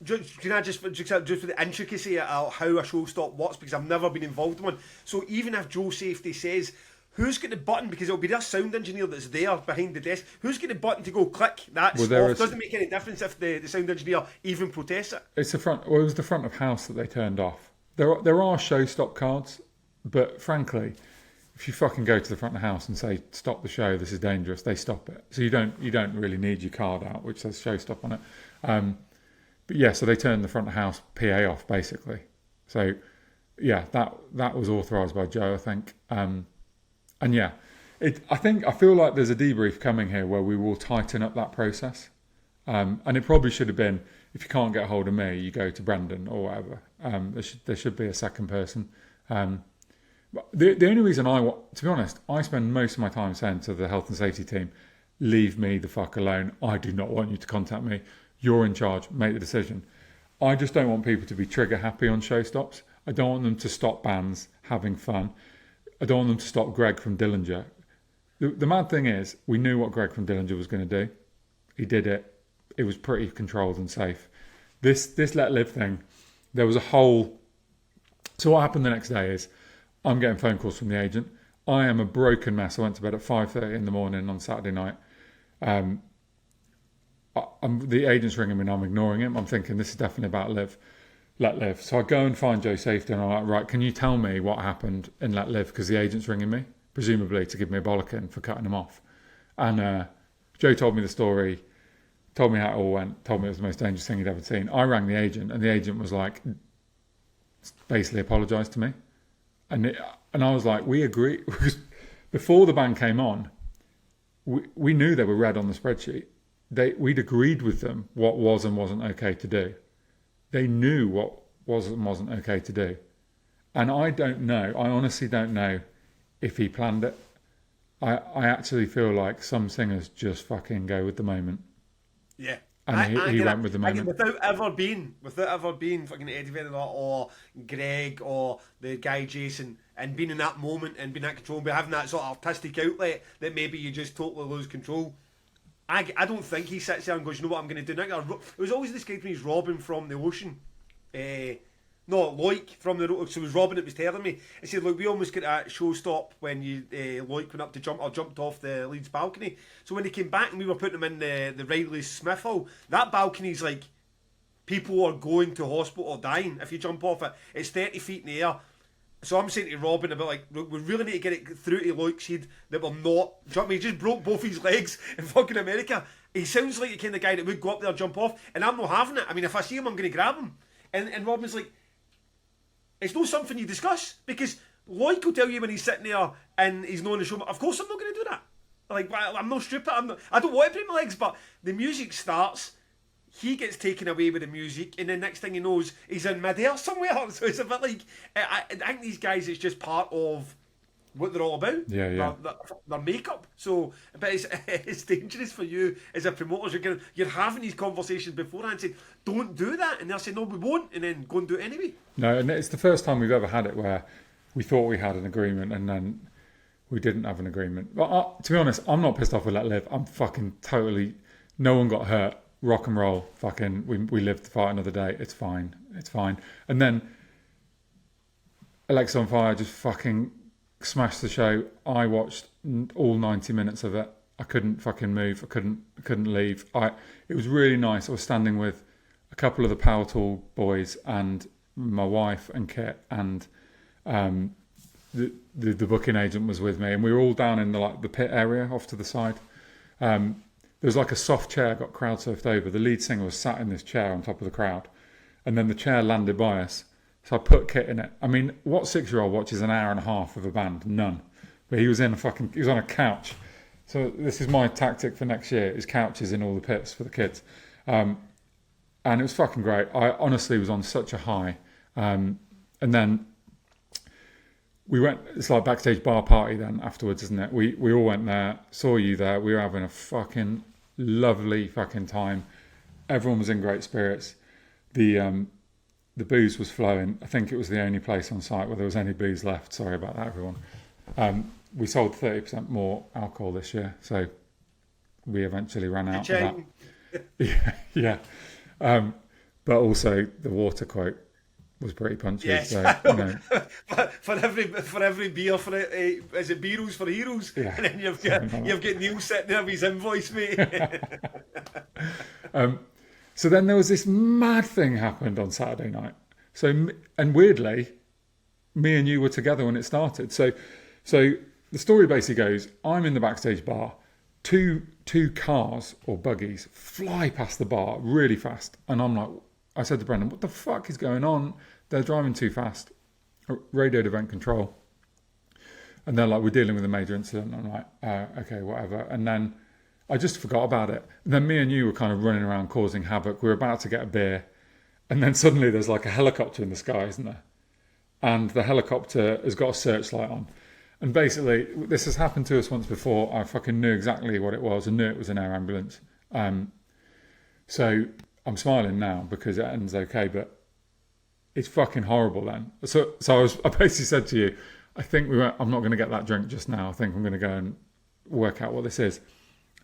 Can I just for the intricacy of how a show stop works, because I've never been involved in one. So even if Joe Safety says, who's got the button, because it'll be their sound engineer that's there behind the desk, who's got the button to go click, that's off? Doesn't make any difference if the sound engineer even protests it. It's the front. Well, it was the front of house that they turned off. There are show stop cards, but frankly, if you fucking go to the front of the house and say stop the show, this is dangerous, they stop it. So you don't really need your card out which says show stop on it. But yeah, so they turned the front of house PA off basically. So yeah, that was authorised by Joe, I think. And yeah, I feel like there's a debrief coming here where we will tighten up that process. And it probably should have been, if you can't get a hold of me, you go to Brendan or whatever. There should be a second person. The only reason to be honest, I spend most of my time saying to the health and safety team, leave me the fuck alone. I do not want you to contact me. You're in charge. Make the decision. I just don't want people to be trigger happy on show stops. I don't want them to stop bands having fun. I don't want them to stop Greg from Dillinger. The mad thing is, we knew what Greg from Dillinger was going to do. He did it. It was pretty controlled and safe. This Letlive thing, there was a whole... So what happened the next day is, I'm getting phone calls from the agent. I am a broken mess. I went to bed at 5:30 in the morning on Saturday night. The agent's ringing me and I'm ignoring him. I'm thinking this is definitely about Letlive. So I go and find Joe Safety and I'm like, right, can you tell me what happened in Letlive? Because the agent's ringing me, presumably to give me a bollocking for cutting him off. And Joe told me the story, told me how it all went, told me it was the most dangerous thing he'd ever seen. I rang the agent and the agent was like, basically apologised to me. And I was like, we agree. Before the band came on, we knew they were red on the spreadsheet. We'd agreed with them what was and wasn't okay to do. They knew what was and wasn't okay to do. And I honestly don't know if he planned it. I actually feel like some singers just fucking go with the moment. Yeah. And he went with the moment. Without ever being fucking Eddie Vedder or Greg or the guy Jason, and being in that moment and being in that control, but having that sort of artistic outlet that maybe you just totally lose control. I don't think he sits there and goes, you know what I'm going to do now? It was always described when he's robbing from the ocean. Loic from the... So it was Robin that was telling me. He said, look, we almost get that show stop when Loic went up to jump or jumped off the Leeds balcony. So when he came back and we were putting him in the Riley Smith Hall, that balcony's like, people are going to hospital or dying if you jump off it. It's 30 feet in the air. So I'm saying to Robin about like, look, we really need to get it through to Loiksheed that we're not. Do you know what I mean? He just broke both his legs in fucking America. He sounds like the kind of guy that would go up there, jump off, and I'm not having it. I mean, if I see him, I'm going to grab him. And Robin's like, it's not something you discuss, because Loic will tell you when he's sitting there and he's not on the show. Of course, I'm not going to do that. Like, I'm not stupid. I don't want to break my legs, but the music starts. He gets taken away with the music, and then next thing he knows, he's in midair somewhere. So it's a bit like, I think these guys, it's just part of what they're all about. Yeah. Their makeup. So, but it's dangerous for you as a promoter. You're having these conversations beforehand, saying, don't do that, and they're saying, no, we won't, and then go and do it anyway. No, and it's the first time we've ever had it where we thought we had an agreement, and then we didn't have an agreement. But to be honest, I'm not pissed off with Letlive. I'm fucking totally. No one got hurt. Rock and roll, fucking, we lived to fight another day. It's fine. And then Alexa on Fire just fucking smashed the show. I watched all 90 minutes of it. I couldn't fucking move. I couldn't leave. It was really nice. I was standing with a couple of the Power Tool boys and my wife and Kit, and the booking agent was with me, and we were all down in the pit area off to the side. There was like a soft chair got crowd surfed over. The lead singer was sat in this chair on top of the crowd, and then the chair landed by us. So I put Kit in it. I mean, what 6-year-old watches an hour and a half of a band? None. But he was on a couch. So this is my tactic for next year: is couches in all the pits for the kids. And it was fucking great. I honestly was on such a high. And then we went, it's like backstage bar party then afterwards, isn't it? We all went there, saw you there. We were having a fucking lovely fucking time. Everyone was in great spirits. The booze was flowing. I think it was the only place on site where there was any booze left. Sorry about that, everyone. We sold 30% more alcohol this year, so we eventually ran out of that. Yeah. But also the water quote was pretty punchy. Yes, so, for every beer, is it Beatles for Heroes? Yeah, and then you've got Neil sitting there with his invoice, mate. So then there was this mad thing happened on Saturday night. So, and weirdly, me and you were together when it started. So the story basically goes: I'm in the backstage bar. Two cars or buggies fly past the bar really fast, and I'm like, I said to Brendan, what the fuck is going on? They're driving too fast. Radioed event control. And they're like, we're dealing with a major incident. I'm like, okay, whatever. And then I just forgot about it. And then me and you were kind of running around causing havoc. We were about to get a beer. And then suddenly there's like a helicopter in the sky, isn't there? And the helicopter has got a searchlight on. And basically, this has happened to us once before. I fucking knew exactly what it was and knew it was an air ambulance. So I'm smiling now because it ends okay, but it's fucking horrible then. So I basically said to you, I think I'm not going to get that drink just now. I think I'm going to go and work out what this is.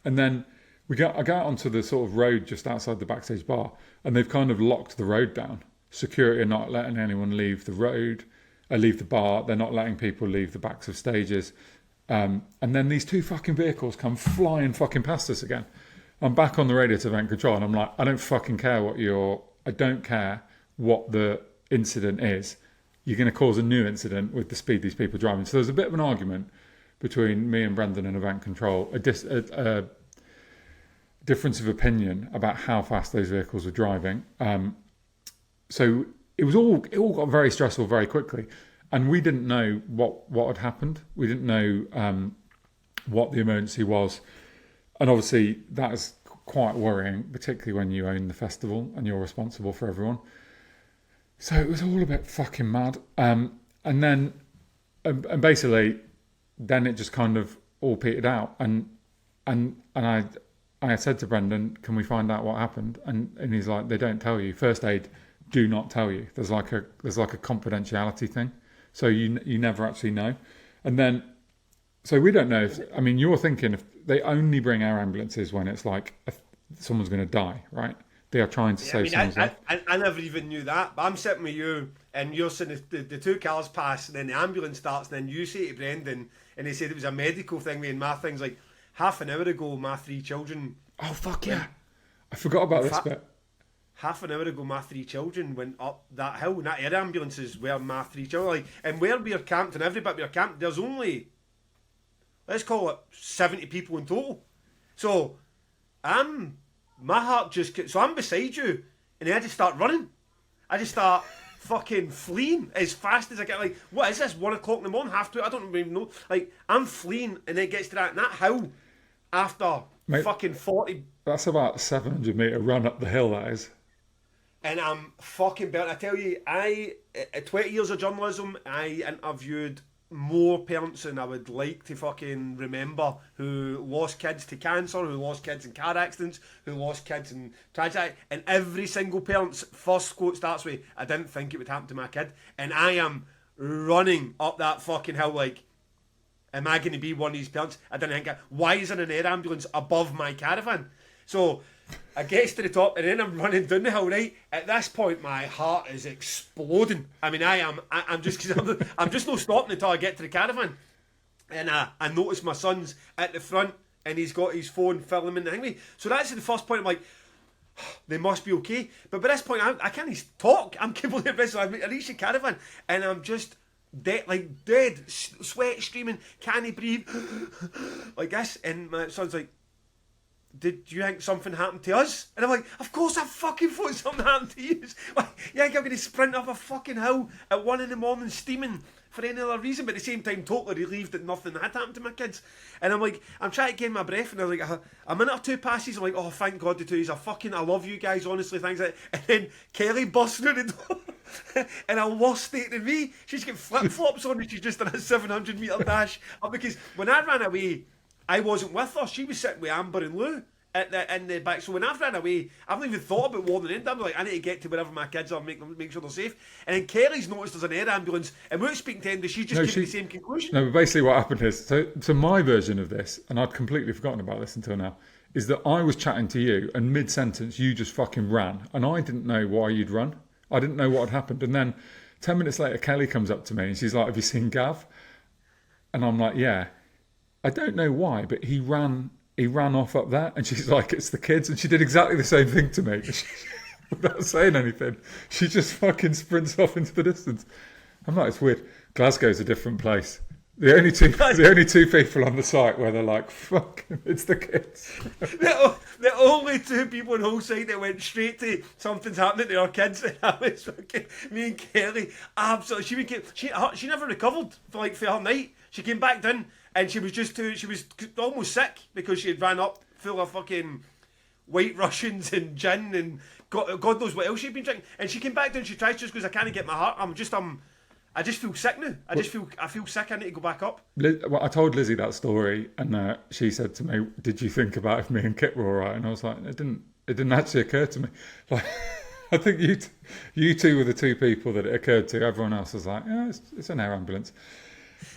And then I go out onto the sort of road just outside the backstage bar, and they've kind of locked the road down. Security are not letting anyone leave the road, leave the bar. They're not letting people leave the backs of stages. And then these two fucking vehicles come flying fucking past us again. I'm back on the radio to event control, and I'm like, I don't fucking care I don't care what the incident is. You're going to cause a new incident with the speed these people are driving. So there's a bit of an argument between me and Brendan and event control, a difference of opinion about how fast those vehicles were driving. So it all got very stressful very quickly, and we didn't know what had happened. We didn't know what the emergency was. And obviously that is quite worrying, particularly when you own the festival and you're responsible for everyone. So it was all a bit fucking mad. And then, and basically, then it just kind of all petered out. And I said to Brendan, can we find out what happened? And he's like, they don't tell you. First aid do not tell you. There's like a confidentiality thing. So you never actually know. And then, so we don't know you're thinking if they only bring air ambulances when it's like someone's going to die, right? They are trying to save someone's life. I never even knew that, but I'm sitting with you and you're saying the two cars pass and then the ambulance starts and then you say to Brendan, and he said it was a medical thing, and my thing's like, half an hour ago my 3 children... Oh, fuck yeah. I forgot about this bit. half an hour ago my 3 children went up that hill, and that air ambulance is where my 3 children, like, and where we are camped and every bit we are camped, there's only, let's call it 70 people in total. So my heart just, so I'm beside you, and then I just start running. I just start fucking fleeing as fast as I get. Like, what is this, 1 o'clock in the morning, half 2? I don't even know. Like, I'm fleeing, and then it gets to that, and that hill, after fucking 40. That's about a 700 metre run up the hill, that is. And I'm fucking burnt. I tell you, at 20 years of journalism, I interviewed more parents than I would like to fucking remember, who lost kids to cancer, who lost kids in car accidents, who lost kids in tragedy, and every single parent's first quote starts with, "I didn't think it would happen to my kid." And I am running up that fucking hill like, am I going to be one of these parents? I didn't think, why is there an air ambulance above my caravan? So I get to the top, and then I'm running down the hill, right? At this point, my heart is exploding. I mean, I'm just not stopping until I get to the caravan. And I notice my son's at the front, and he's got his phone filming the thing. So that's the first point. I'm like, they must be okay. But by this point, I can't even talk. I'm completely pissed. So I reach the caravan, and I'm just dead, sweat streaming, can't breathe, like this. And my son's like, "Did you think something happened to us?" And I'm like, "Of course I fucking thought something happened to you." Like, you think I'm going to sprint up a fucking hill at 1 a.m. steaming for any other reason, but at the same time totally relieved that nothing had happened to my kids. And I'm like, I'm trying to gain my breath, and I'm like, a minute or 2 passes, I'm like, oh, thank God the 2 is I love you guys, honestly, things like that. And then Kelly busts through the door in a worse state than me. She's got flip-flops on, and she's just in a 700 metre dash up, because when I ran away, I wasn't with her. She was sitting with Amber and Lou in the back. So when I've ran away, I've not even thought about warning in. I'm like, I need to get to wherever my kids are, make sure they're safe. And then Kelly's noticed there's an air ambulance, and without speaking to anybody, she just came to the same conclusion. No, but basically what happened is, so my version of this, and I'd completely forgotten about this until now, is that I was chatting to you, and mid-sentence you just fucking ran, and I didn't know why you'd run. I didn't know what had happened. And then 10 minutes later, Kelly comes up to me, and she's like, "Have you seen Gav?" And I'm like, "Yeah." I don't know why, but he ran off up there, and she's like, "It's the kids," and she did exactly the same thing to me. Without saying anything, she just fucking sprints off into the distance. I'm like, it's weird. Glasgow's a different place. The only two people on the site where they're like, "Fuck, it's the kids." The only 2 people in the whole site that went straight to something's happening to our kids, and that was fucking me and Kelly. Absolutely, she never recovered for her night. She came back down, and she was almost sick because she had ran up full of fucking White Russians and gin and God knows what else she'd been drinking. And she came back down, she tried, just goes, "I can't get my heart. I just feel sick now. I feel sick. I need to go back up." Well, I told Lizzie that story, and she said to me, "Did you think about if me and Kit were all right?" And I was like, It didn't actually occur to me. Like, I think you two were the 2 people that it occurred to. Everyone else was like, "Yeah, it's an air ambulance."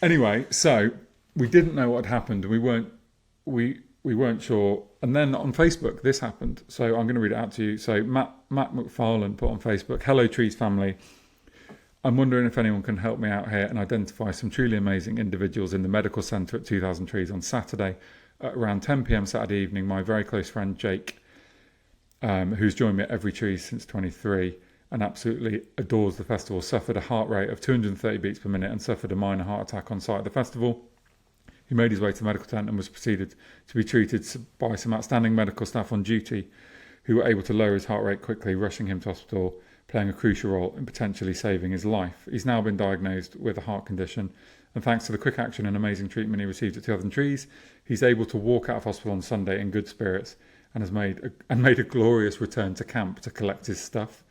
Anyway, so we didn't know what had happened. We weren't sure. And then on Facebook, this happened. So I'm going to read it out to you. So Matt McFarlane put on Facebook, "Hello Trees family. I'm wondering if anyone can help me out here and identify some truly amazing individuals in the medical centre at 2000 Trees on Saturday at around 10 p.m. Saturday evening. My very close friend Jake, who's joined me at every Trees since 23 and absolutely adores the festival, suffered a heart rate of 230 beats per minute and suffered a minor heart attack on site at the festival. He made his way to the medical tent and was proceeded to be treated by some outstanding medical staff on duty who were able to lower his heart rate quickly, rushing him to hospital, playing a crucial role in potentially saving his life. He's now been diagnosed with a heart condition, and thanks to the quick action and amazing treatment he received at 2000 Trees, he's able to walk out of hospital on Sunday in good spirits and has made a glorious return to camp to collect his stuff.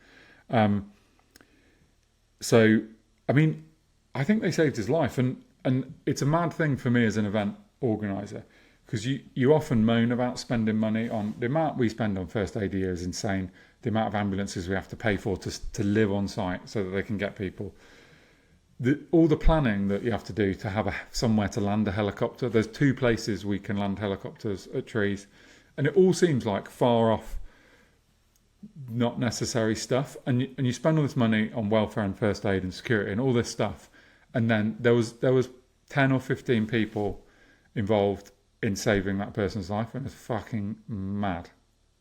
So, I mean, I think they saved his life, and it's a mad thing for me as an event organiser, because you often moan about spending money on the amount we spend on first aid here is insane. The amount of ambulances we have to pay for to live on site so that they can get people. All the planning that you have to do to have somewhere to land a helicopter. There's 2 places we can land helicopters at Trees, and it all seems like far off, not necessary stuff. And you spend all this money on welfare and first aid and security and all this stuff, and then there was 10 or 15 people involved in saving that person's life, and it's fucking mad.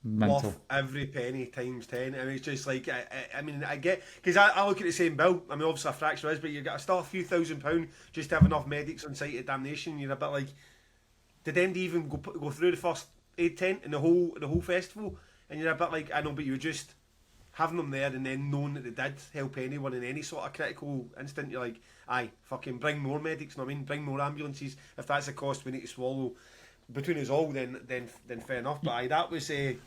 mental. Worth every penny times 10. I mean, it's just like, I mean, I get, because I look at the same bill. I mean, obviously a fraction is, but you've got still a few £1,000 just to have enough medics on site at damnation. You're a bit like, did them even go through the first aid tent and the whole festival? And you're a bit like, I know, but you were just having them there and then knowing that they did help anyone in any sort of critical instant. You're like, aye, fucking bring more medics. Know what I mean, bring more ambulances. If that's a cost we need to swallow between us all, then fair enough. But aye, that was it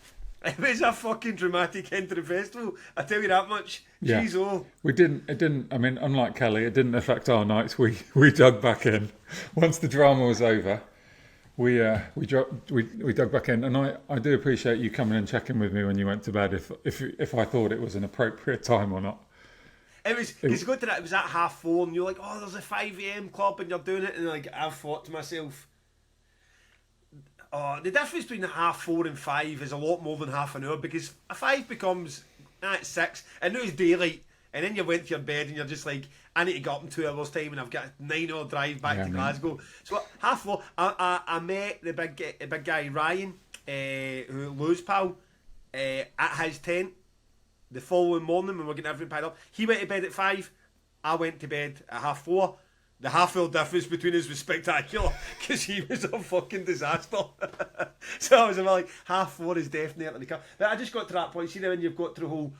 was a fucking dramatic end to the festival. I tell you that much. Yeah. Jeez, oh. It didn't. I mean, unlike Kelly, it didn't affect our nights. We dug back in once the drama was over. We dug back in, and I do appreciate you coming and checking with me when you went to bed if I thought it was an appropriate time or not. It was, because you got to that, it was at 4:30 and you're like, oh, there's a 5 a.m. club and you're doing it, and like, I've thought to myself, oh, the difference between 4:30 and 5 is a lot more than half an hour, because a 5 becomes at 6 and now it's daylight, and then you went to your bed and you're just like, I need to get up in 2 hours time and I've got a 9-hour drive back to Glasgow. So 4:30, I met the big guy Ryan, who Lou's pal, at his tent the following morning when we're getting everything packed up. He went to bed at 5, I went to bed at 4:30. The half-hour difference between us was spectacular, because he was a fucking disaster. So I was like, 4:30 is definitely the car. But I just got to that point, see, when you've got to the whole,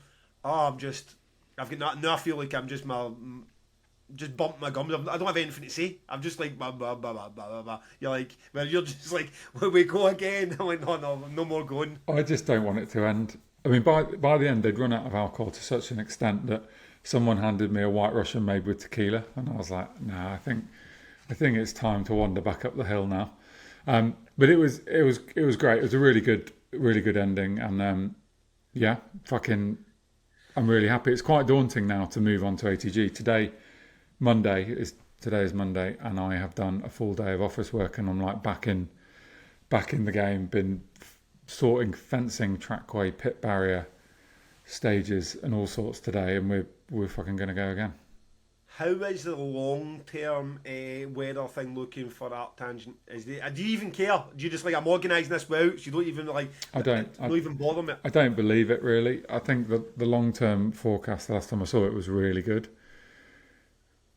I've got nothing, now I feel like I'm just bumping my gums. I don't have anything to say. I'm just like, blah, blah, blah, blah, blah, blah. You're like, well, you're just like, will we go again? I'm like, no more going. I just don't want it to end. I mean, by the end, they'd run out of alcohol to such an extent that someone handed me a White Russian made with tequila, and I was like, nah, I think it's time to wander back up the hill now. But it was great. It was a really good ending, and I'm really happy. It's quite daunting now to move on to ATG. Today is Monday, and I have done a full day of office work, and I'm like back in the game. Been sorting fencing, trackway, pit barrier, stages, and all sorts today, and we're fucking going to go again. How is the long-term weather thing looking for Art Tangent? Do you even care? Do you just like, I'm organising this out, so you don't even like... I don't even bother me? I don't believe it, really. I think the long-term forecast, the last time I saw it, was really good.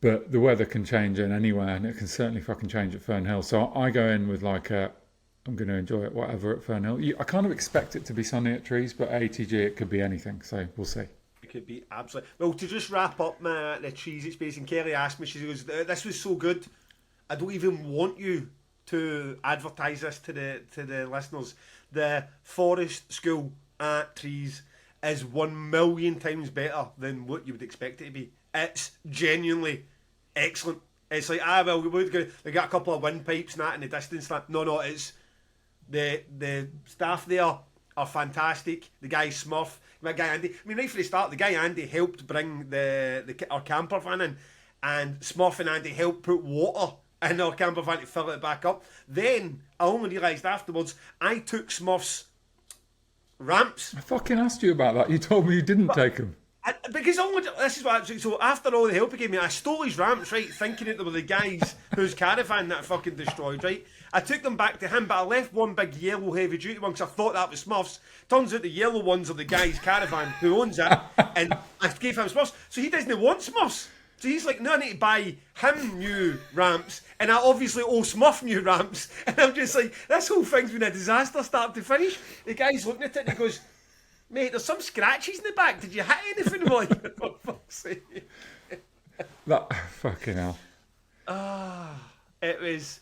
But the weather can change in anywhere, and it can certainly fucking change at Fernhill. So I go in with like I'm going to enjoy it, whatever, at Fernhill. I kind of expect it to be sunny at Trees, but at ATG it could be anything, so we'll see. It could be absolutely... Well, to just wrap up the Trees experience, and Kelly asked me, she goes, this was so good, I don't even want you to advertise this to the listeners. The Forest School at Trees is 1 million times better than what you would expect it to be. It's genuinely excellent. It's like, we got a couple of windpipes and that in the distance. No, it's... The staff there are fantastic. The guy Smurf, my guy Andy. I mean, right from the start, the guy Andy helped bring our camper van in, and Smurf and Andy helped put water in our camper van to fill it back up. Then I only realised afterwards I took Smurf's ramps. I fucking asked you about that. You told me you didn't take them. Because this is what. So after all the help he gave me, I stole his ramps, right, thinking that they were the guys whose caravan that I fucking destroyed, right. I took them back to him, but I left one big yellow heavy duty one because I thought that was Smurfs. Turns out the yellow ones are the guy's caravan who owns it, and I gave him Smurfs. So he doesn't want Smurfs. So he's like, no, I need to buy him new ramps, and I obviously owe Smurf new ramps. And I'm just like, this whole thing's been a disaster start to finish. The guy's looking at it and he goes, mate, there's some scratches in the back. Did you hit anything? I'm like, for fuck's sake. That fucking hell. It was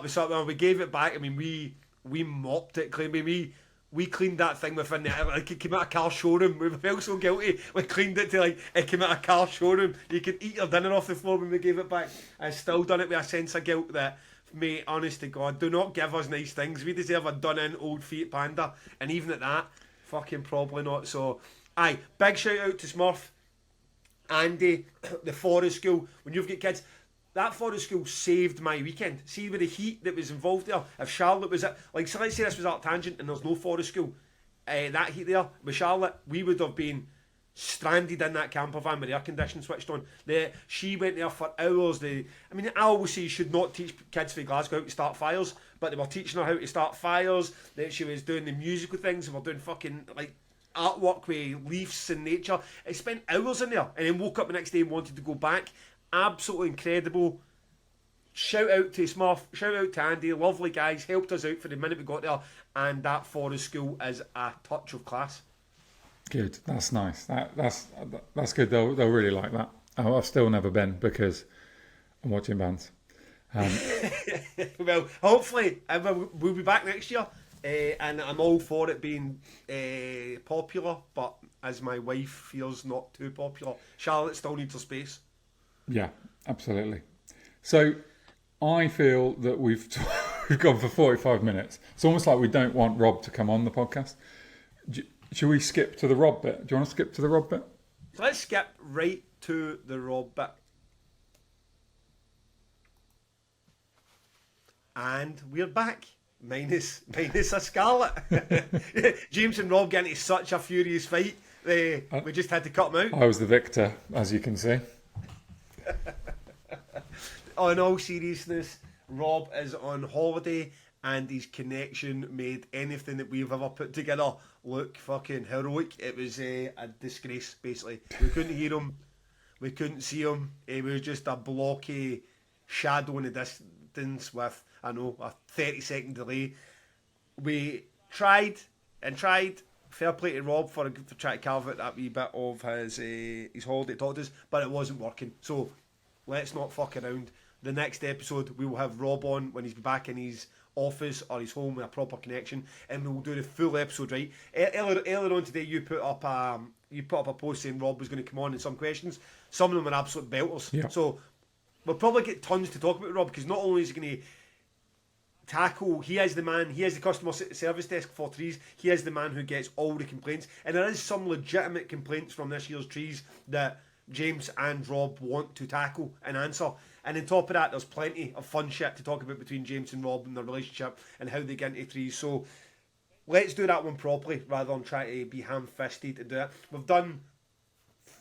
something. We gave it back. I mean, we mopped it clean. I mean, we cleaned that thing within like it came out of a car showroom. We felt so guilty. We cleaned it to like it came out of a car showroom. You could eat your dinner off the floor when we gave it back. I still done it with a sense of guilt that, mate, honest to God, do not give us nice things. We deserve a done-in old Fiat Panda, and even at that, fucking probably not. So, aye, big shout out to Smurf, Andy, the Forest School. When you've got kids, that Forest School saved my weekend. See, with the heat that was involved there, if Charlotte was like, so let's say this was Art Tangent and there's no Forest School, that heat there with Charlotte, we would have been stranded in that camper van with the air conditioning switched on. She went there for hours. I always say you should not teach kids from Glasgow how to start fires, but they were teaching her how to start fires. That she was doing the musical things, and we're doing fucking like artwork with leaves and nature. I spent hours in there, and then woke up the next day and wanted to go back. Absolutely incredible. Shout out to Smurf, shout out to Andy, lovely guys, helped us out for the minute we got there, and that forest school is a touch of class. Good, that's nice. That's good. They'll really like that. I've still never been because I'm watching bands. Well, hopefully we'll be back next year, and I'm all for it being popular, but as my wife feels not too popular, Charlotte still needs her space. Yeah, absolutely. So I feel that we've gone for 45 minutes. It's almost like we don't want Rob to come on the podcast. Should we skip to the Rob bit? Do you want to skip to the Rob bit? So let's skip right to the Rob bit. And we're back. Minus a Scarlett. James and Rob get into such a furious fight. We just had to cut them out. I was the victor, as you can see. In all seriousness, Rob is on holiday and his connection made anything that we've ever put together look fucking heroic. It was a disgrace, basically. We couldn't hear him. We couldn't see him. It was just a blocky shadow in the distance with, a 30-second delay. We tried. Fair play to Rob for trying to carve out that wee bit of his holiday talk to us, but it wasn't working. So let's not fuck around. The next episode, we will have Rob on when he's back in his office or his home with a proper connection, and we will do the full episode, right? Earlier on today, you put up a post saying Rob was going to come on and some questions. Some of them are absolute belters. Yeah. So we'll probably get tons to talk about with Rob, because not only is he going to tackle, he is the customer service desk for trees. He is the man who gets all the complaints, and there is some legitimate complaints from this year's trees that James and Rob want to tackle and answer. And on top of that, there's plenty of fun shit to talk about between James and Rob and their relationship and how they get into trees. So let's do that one properly rather than try to be ham-fisted and do it. We've done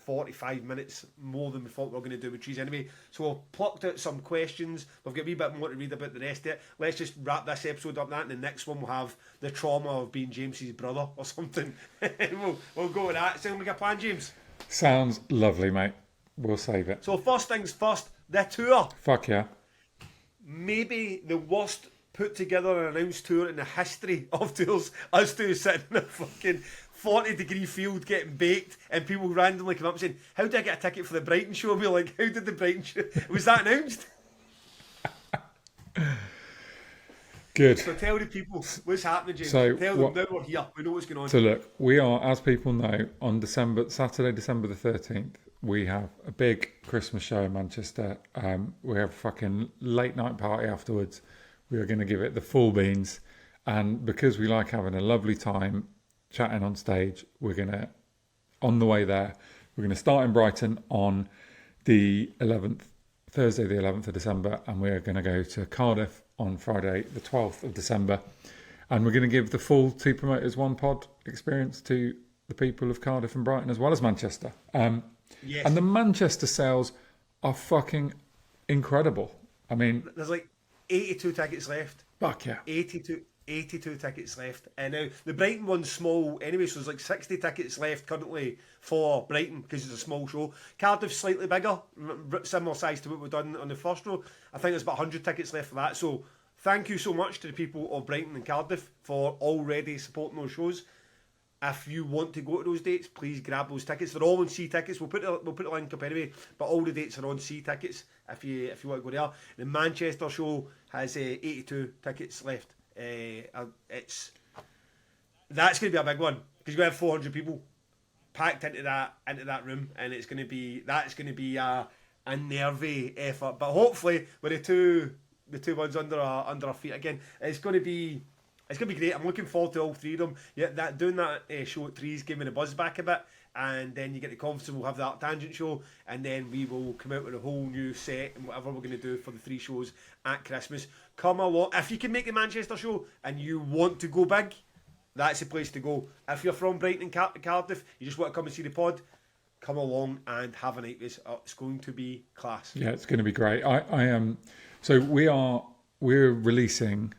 45 minutes more than we thought we were going to do with trees anyway. So we've plucked out some questions. We've got a wee bit more to read about the rest of it. Let's just wrap this episode up that, and the next one we'll have the trauma of being James's brother or something. we'll go with that. Sound like a plan, James? Sounds lovely, mate. We'll save it. So first things first, the tour. Fuck yeah. Maybe the worst put together and announced tour in the history of tours. Us two sitting in a fucking 40-degree field getting baked, and people randomly come up saying, "How did I get a ticket for the Brighton show?" And we're like, "How did the Brighton show? Was that announced?" Good. So tell the people what's happening, James. So tell them now we're here. We know what's going on. So look, we are, as people know, on Saturday, December the 13th, we have a big Christmas show in Manchester. We have a fucking late night party afterwards. We are going to give it the full beans. And because we like having a lovely time chatting on stage, we're going to, on the way there, we're going to start in Brighton on the 11th, Thursday the 11th of December, and we're going to go to Cardiff on Friday the 12th of December. And we're going to give the full Two Promoters One Pod experience to the people of Cardiff and Brighton as well as Manchester. Yes. And the Manchester sales are fucking incredible. I mean, there's like 82 tickets left. Fuck yeah. 82 tickets left. And now the Brighton one's small anyway, so there's like 60 tickets left currently for Brighton because it's a small show. Cardiff's slightly bigger, similar size to what we've done on the first row. I think there's about 100 tickets left for that. So thank you so much to the people of Brighton and Cardiff for already supporting those shows. If you want to go to those dates, please grab those tickets. They're all on C tickets. We'll put the link up anyway. But all the dates are on C tickets if you want to go there. The Manchester show has 82 tickets left. That's going to be a big one because you're going to have 400 people packed into that room, and that's going to be a nervy effort. But hopefully, with the two ones under our feet again, it's going to be great. I'm looking forward to all three of them. Yeah, doing that show at Trees gave me the buzz back a bit, and then you get the confidence. We'll have that tangent show, and then we will come out with a whole new set and whatever we're going to do for the three shows at Christmas. Come along if you can make the Manchester show and you want to go big. That's the place to go. If you're from Brighton and Cardiff, you just want to come and see the pod. come along and have a night with us. It's going to be class. Yeah, it's going to be great. I am. So we're releasing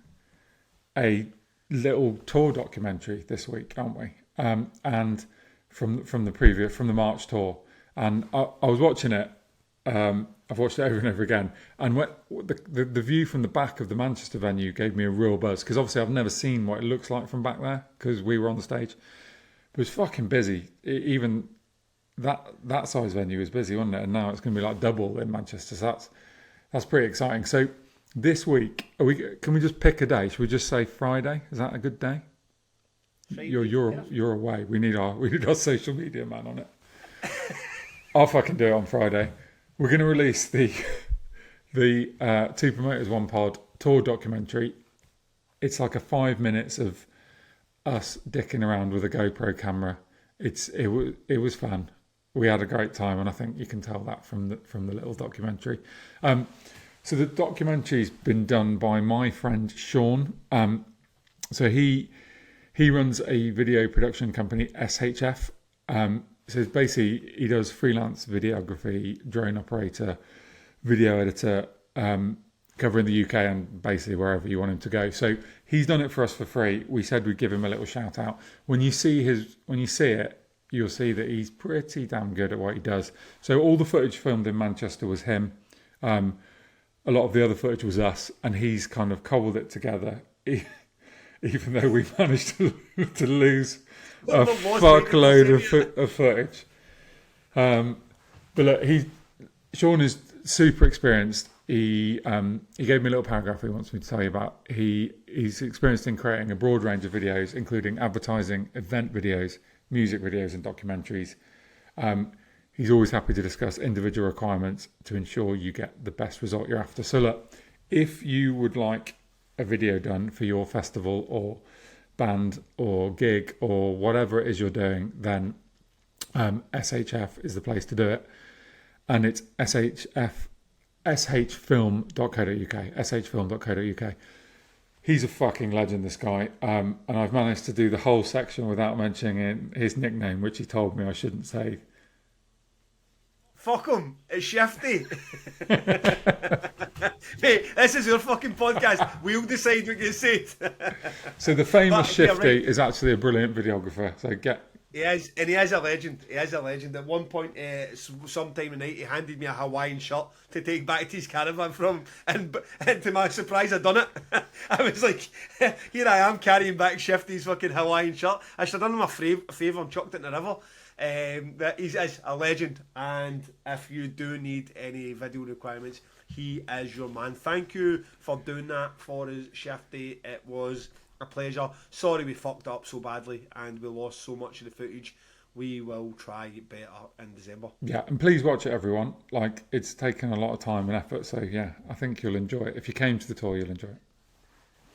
a little tour documentary this week, aren't we? And from the March tour, and I was watching it. I've watched it over and over again, and the view from the back of the Manchester venue gave me a real buzz, because obviously I've never seen what it looks like from back there because we were on the stage. It was fucking busy. Even that size venue was busy, wasn't it? And now it's going to be like double in Manchester. So that's pretty exciting. So this week, can we just pick a day? Should we just say Friday? Is that a good day? Friday, you're away. We need our social media man on it. I'll fucking do it on Friday. We're going to release the Two Promoters One Pod tour documentary. It's like 5 minutes of us dicking around with a GoPro camera. It was fun. We had a great time, and I think you can tell that from the little documentary. So the documentary's been done by my friend Sean. So he runs a video production company, SHF. So basically, he does freelance videography, drone operator, video editor, covering the UK and basically wherever you want him to go. So he's done it for us for free. We said we'd give him a little shout out. When you see it, you'll see that he's pretty damn good at what he does. So all the footage filmed in Manchester was him. A lot of the other footage was us, and he's kind of cobbled it together. Even though we managed to lose a fuckload of footage. But look, Sean is super experienced. He gave me a little paragraph he wants me to tell you about. He's experienced in creating a broad range of videos, including advertising, event videos, music videos, and documentaries. He's always happy to discuss individual requirements to ensure you get the best result you're after. So look, if you would like a video done for your festival or band or gig or whatever it is you're doing, then SHF is the place to do it. And it's shfilm.co.uk. He's a fucking legend, this guy. And I've managed to do the whole section without mentioning his nickname, which he told me I shouldn't say. Fuck him, it's Shifty. Mate, this is your fucking podcast. We'll decide what you say. So the famous Shifty is actually a brilliant videographer. So He is, and he is a legend. He is a legend. At one point, sometime at night, he handed me a Hawaiian shirt to take back to his caravan from, and to my surprise, I done it. I was like, here I am carrying back Shifty's fucking Hawaiian shirt. I should have done him a favour and chucked it in the river. But he is a legend, and if you do need any video requirements, he is your man. Thank you for doing that for us, Shifty. It was a pleasure. Sorry we fucked up so badly and we lost so much of the footage. We will try better in December. Yeah, and please watch it, everyone. Like, it's taken a lot of time and effort, so yeah, I think you'll enjoy it. If you came to the tour, you'll enjoy it.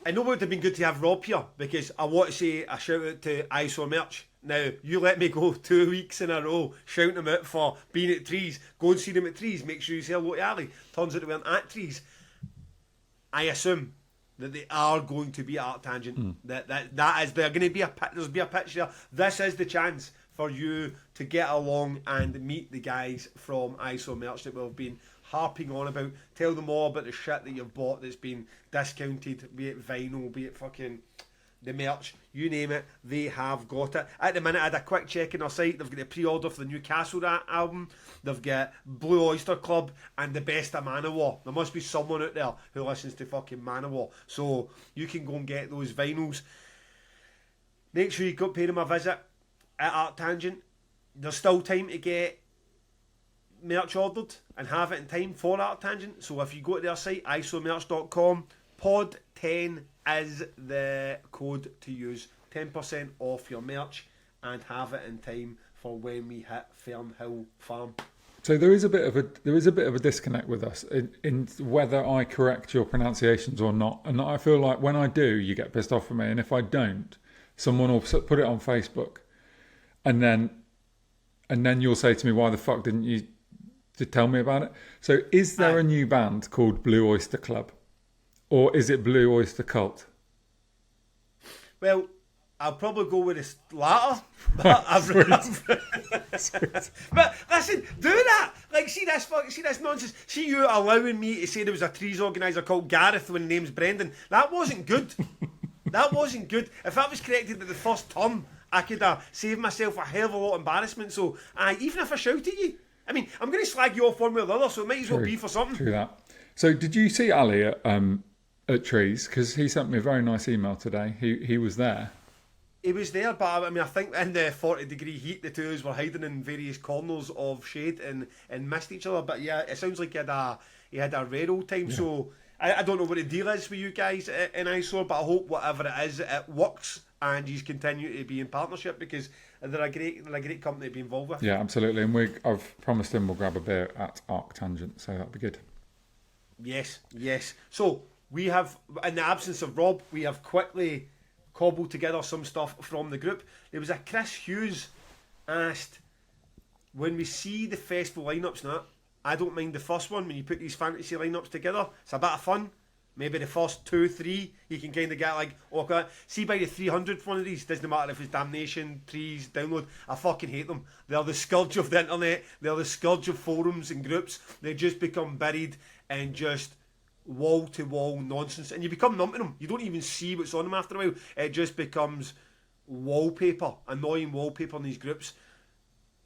I know it would have been good to have Rob here, because I want to say a shout out to ISO Merch. Now, you let me go 2 weeks in a row shouting them out for being at Trees. Go and see them at Trees. Make sure you say hello to Ali. Turns out they weren't at Trees. I assume that they are going to be at Art Tangent. That is, they're going to be there's be a pitch there. This is the chance for you to get along and meet the guys from ISO Merch that we've been harping on about. Tell them all about the shit that you've bought that's been discounted, be it vinyl, be it fucking the merch, you name it, they have got it. At the minute, I had a quick check on their site. They've got the pre-order for the Newcastle album. They've got Blue Oyster Club and the best of Manowar. There must be someone out there who listens to fucking Manowar. So you can go and get those vinyls. Make sure you go pay them a visit at Art Tangent. There's still time to get merch ordered and have it in time for Art Tangent. So if you go to their site, isomerch.com, pod 10 is the code to use. 10% off your merch and have it in time for when we hit Fernhill Farm. So there is a bit of a disconnect with us in whether I correct your pronunciations or not. And I feel like when I do, you get pissed off at me, and if I don't, someone will put it on Facebook, and then you'll say to me, "Why the fuck didn't you tell me about it?" So is there a new band called Blue Oyster Club? Or is it Blue Oyster Cult? Well, I'll probably go with this latter. But but listen, do that. Like, see this nonsense. See you allowing me to say there was a trees organiser called Gareth when the name's Brendan. That wasn't good. That wasn't good. If that was corrected at the first term, I could have saved myself a hell of a lot of embarrassment. So, even if I shout at you, I mean, I'm going to slag you off one way or the other, so it might as well be for something. True that. So, did you see Ali at Trees? Because he sent me a very nice email today. He was there. He was there, but I mean, I think in the 40-degree heat, the two of us were hiding in various corners of shade and missed each other. But yeah, it sounds like he had a rare old time. Yeah. So I don't know what the deal is for you guys in Isor, but I hope whatever it is, it works and you continue to be in partnership, because they're a great company to be involved with. Yeah, absolutely. And I've promised him we'll grab a beer at Arctangent, so that'll be good. Yes. So we have, in the absence of Rob, we have quickly cobbled together some stuff from the group. There was a Chris Hughes asked, when we see the festival lineups now, I don't mind the first one when you put these fantasy lineups together. It's a bit of fun. Maybe the first 2-3 you can kind of get like, okay, see by the 300th one of these, doesn't matter if it's Damnation, Trees, Download, I fucking hate them. They're the scourge of the internet, they're the scourge of forums and groups. They just become buried in just wall to wall nonsense, and you become numb to them. You don't even see what's on them after a while. It just becomes wallpaper, annoying wallpaper in these groups.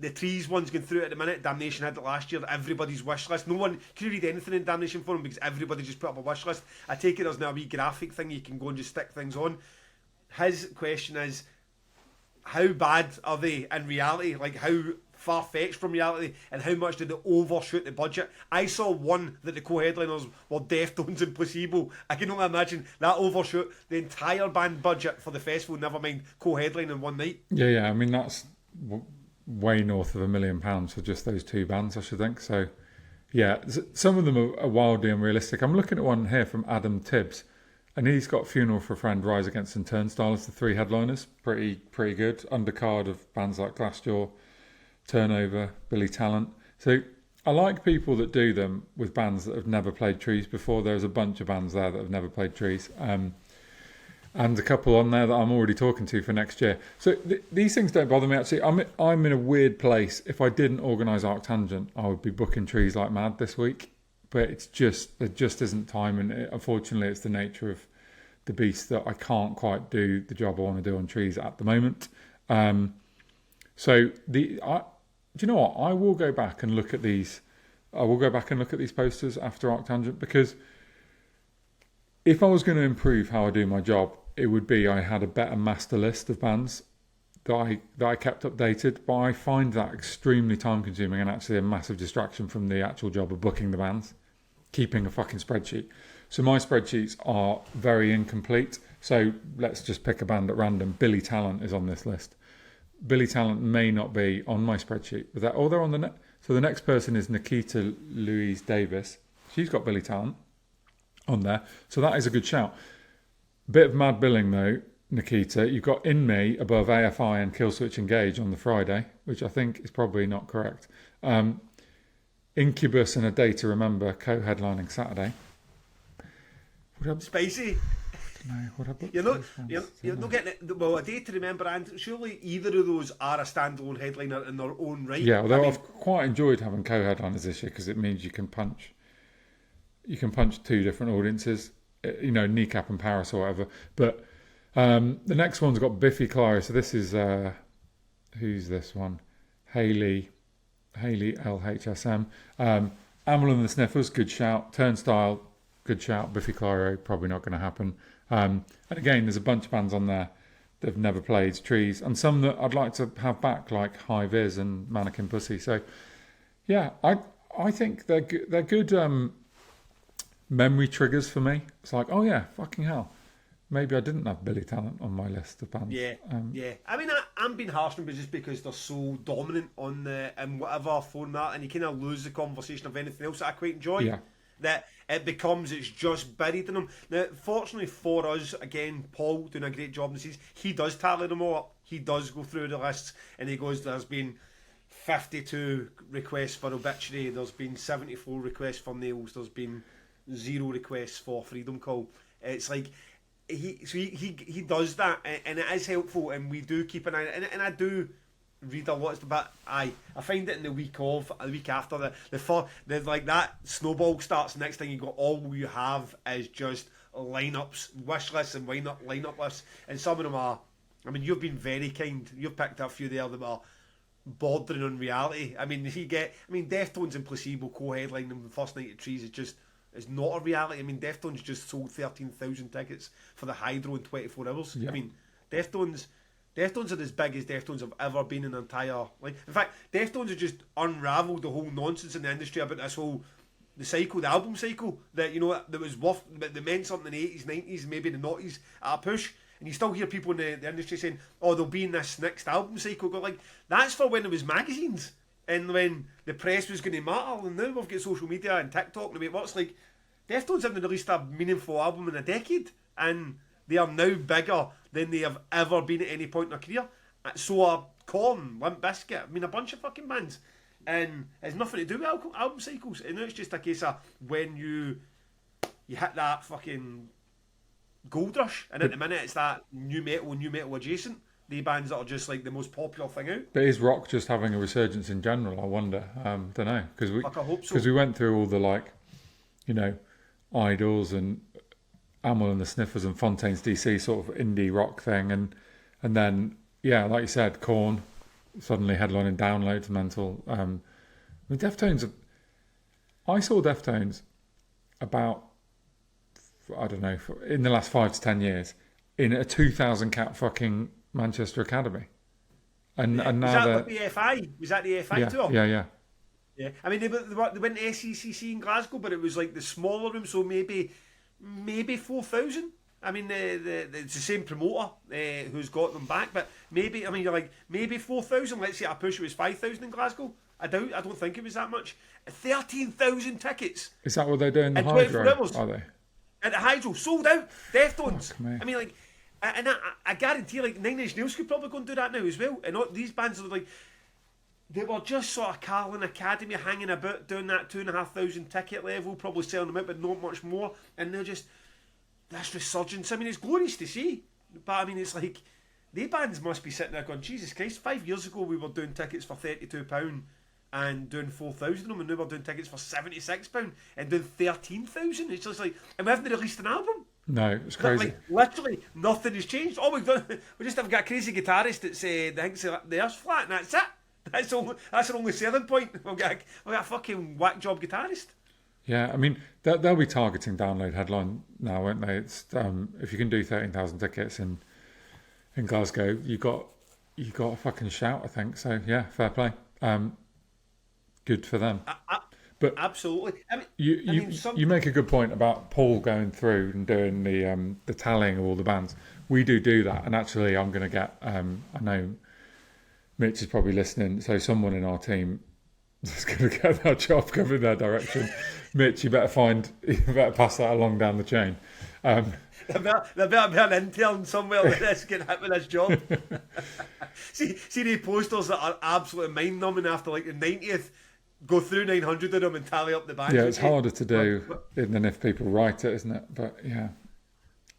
The Trees one's going through it at the minute. Damnation had it last year. Everybody's wish list. No one can read anything in Damnation for them because everybody just put up a wish list. I take it there's now a wee graphic thing you can go and just stick things on. His question is, how bad are they in reality? Like, how far-fetched from reality, and how much did they overshoot the budget? I saw one that the co-headliners were Deftones and Placebo. I can only imagine that overshoot the entire band budget for the festival, never mind co-headline in one night. Yeah, I mean, that's way north of £1 million for just those two bands, I should think. So, yeah, some of them are wildly unrealistic. I'm looking at one here from Adam Tibbs, and he's got Funeral for a Friend, Rise Against, and Turnstile as the three headliners. Pretty good. Undercard of bands like Glassjaw, Turnover, Billy Talent. So I like people that do them with bands that have never played Trees before. There's a bunch of bands there that have never played Trees, and a couple on there that I'm already talking to for next year. So these things don't bother me, actually. I'm in a weird place. If I didn't organise Arctangent, I would be booking Trees like mad this week, but there just isn't time, and unfortunately it's the nature of the beast that I can't quite do the job I want to do on Trees at the moment. Do you know what? I will go back and look at these. I will go back and look at these posters after Arctangent, because if I was going to improve how I do my job, it would be I had a better master list of bands that I kept updated. But I find that extremely time consuming and actually a massive distraction from the actual job of booking the bands, keeping a fucking spreadsheet. So my spreadsheets are very incomplete. So let's just pick a band at random. Billy Talent is on this list. Billy Talent may not be on my spreadsheet, but they're on the so the next person is Nikita Louise Davis. She's got Billy Talent on there, so that is a good shout. Bit of mad billing though, Nikita. You've got In Me above AFI and Killswitch Engage on the Friday, which I think is probably not correct. Incubus and A Day to Remember co-headlining Saturday. Spicy. You're not getting it. Well, A Day to Remember, and surely either of those are a standalone headliner in their own right. Yeah, although I've quite enjoyed having co-headliners this year, because it means you can punch two different audiences, Kneecap and Paris or whatever. But the next one's got Biffy Clyro. So this is who's this one? Haley LHSM. Amel and the Sniffers, good shout. Turnstile, good shout. Biffy Clyro, probably not going to happen. And again, there's a bunch of bands on there that have never played Trees, and some that I'd like to have back, like High Viz and Mannequin Pussy. So, yeah, I think they're good memory triggers for me. It's like, oh yeah, fucking hell, maybe I didn't have Billy Talent on my list of bands. Yeah. I mean, I'm being harsh on them just because they're so dominant on in whatever format, and you kind of lose the conversation of anything else that I quite enjoy. Yeah. That it's just buried in them. Now, fortunately for us, again, Paul doing a great job in the season, he does tally them all up. He does go through the lists, and he goes, there's been 52 requests for Obituary, there's been 74 requests for Nails, there's been 0 requests for Freedom Call. It's like, he does that, and it is helpful, and we do keep an eye, and I do read a lot, but I find it in the week after the like that snowball starts. Next thing you got, all you have is just lineups, wish lists, and lineup lists, and some of them are. I mean, you've been very kind. You've picked up a few there that are bordering on reality. I mean, Deftones and Placebo co-headlining them the first night at Trees is not a reality. I mean, Deftones just sold 13,000 tickets for the Hydro in 24 hours. Yeah. I mean, Deftones are as big as Deftones have ever been in an entire life. In fact, Deftones have just unravelled the whole nonsense in the industry about this whole the album cycle that that was worth that meant something in the 80s, 90s, maybe the 90s at a push. And you still hear people in the industry saying, "Oh, they'll be in this next album cycle." But like, that's for when there was magazines and when the press was going to matter. And now we've got social media and TikTok and the way it works. Like, Deftones haven't released a meaningful album in a decade, and they are now bigger than they have ever been at any point in their career. So are Korn, Limp Bizkit. I mean, a bunch of fucking bands, and it's nothing to do with album cycles. And now it's just a case of when you hit that fucking gold rush, and at the minute it's that new metal adjacent, the bands that are just like the most popular thing out. But is rock just having a resurgence in general? I wonder. Don't know, because I hope so. We went through all the Idols and Amyl and the Sniffers and Fontaine's DC sort of indie rock thing, and then like you said, Korn suddenly headlining Downloads, mental. Deftones. I saw Deftones about, I don't know, in the last 5 to 10 years in a 2,000 cap fucking Manchester Academy, and now was that the FI? Was that the FI tour? Yeah. I mean, they went to SECC in Glasgow, but it was like the smaller room, so maybe 4,000. I mean, it's the same promoter who's got them back, but maybe, I mean, you're like, maybe 4,000. Let's say at a push it was 5,000 in Glasgow. I don't think it was that much. 13,000 tickets. Is that what they're doing? The Hydro, are they? At the Hydro, sold out. Deftones. I mean, like, and I guarantee, like, Nine Inch Nails could probably go and do that now as well. And all these bands are like, they were just sort of Carlin Academy hanging about, doing that 2,500 ticket level, probably selling them out, but not much more. And they're just this resurgence. I mean, it's glorious to see, but I mean, it's like the bands must be sitting there going, Jesus Christ! 5 years ago we were doing tickets for £32 and doing 4,000 of them, and now we're doing tickets for £76 and doing 13,000. It's just like, and we haven't released an album. No, it's crazy. Like, literally nothing has changed. All we've done, we just have got a crazy guitarist that's thinks the earth's flat, and that's it. That's our only selling point. We've got a fucking whack job guitarist. Yeah, I mean, they'll be targeting Download headline now, won't they? It's if you can do 13,000 tickets in Glasgow, you got a fucking shout, I think. So yeah, fair play. Good for them. But absolutely. I mean, you make a good point about Paul going through and doing the tallying of all the bands. We do that, and actually, I'm going to get. I know Mitch is probably listening, so someone in our team is going to get that job coming their direction. Mitch, you better pass that along down the chain. There better be an intern somewhere like this getting hit with this job. see the posters that are absolutely mind-numbing after like the 90th. Go through 900 of them and tally up the bands. Yeah, it's harder to do than if people write it, isn't it? But yeah.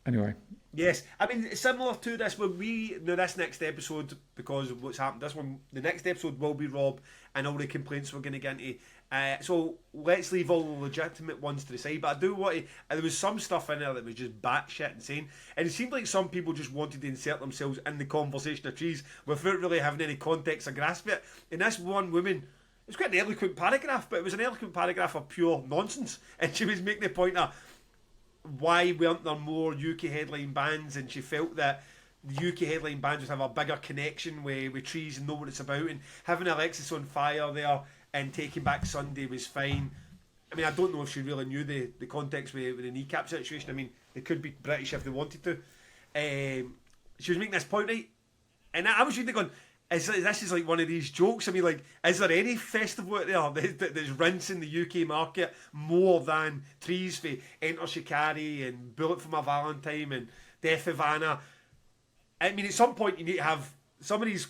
Anyway. Yes, I mean, similar to this, this next episode, because of what's happened, the next episode will be Rob and all the complaints we're going to get into. So let's leave all the legitimate ones to the side. But I do want to, there was some stuff in there that was just batshit insane. And it seemed like some people just wanted to insert themselves in the conversation of Trees without really having any context or grasp of it. And this one woman, it was quite an eloquent paragraph, but it was an eloquent paragraph of pure nonsense. And she was making the point of, why weren't there more UK headline bands, and she felt that the UK headline bands would have a bigger connection with Trees and know what it's about, and having Alexis on Fire there and Taking Back Sunday was fine. I mean, I don't know if she really knew the context with the kneecap situation. I mean, they could be British if they wanted to. She was making this point, right? And I was reading going, this is like one of these jokes. I mean, like, is there any festival out there that's rinsing the UK market more than Trees for Enter Shikari and Bullet for My Valentine and Death of Anna? I mean, at some point you need to have some of these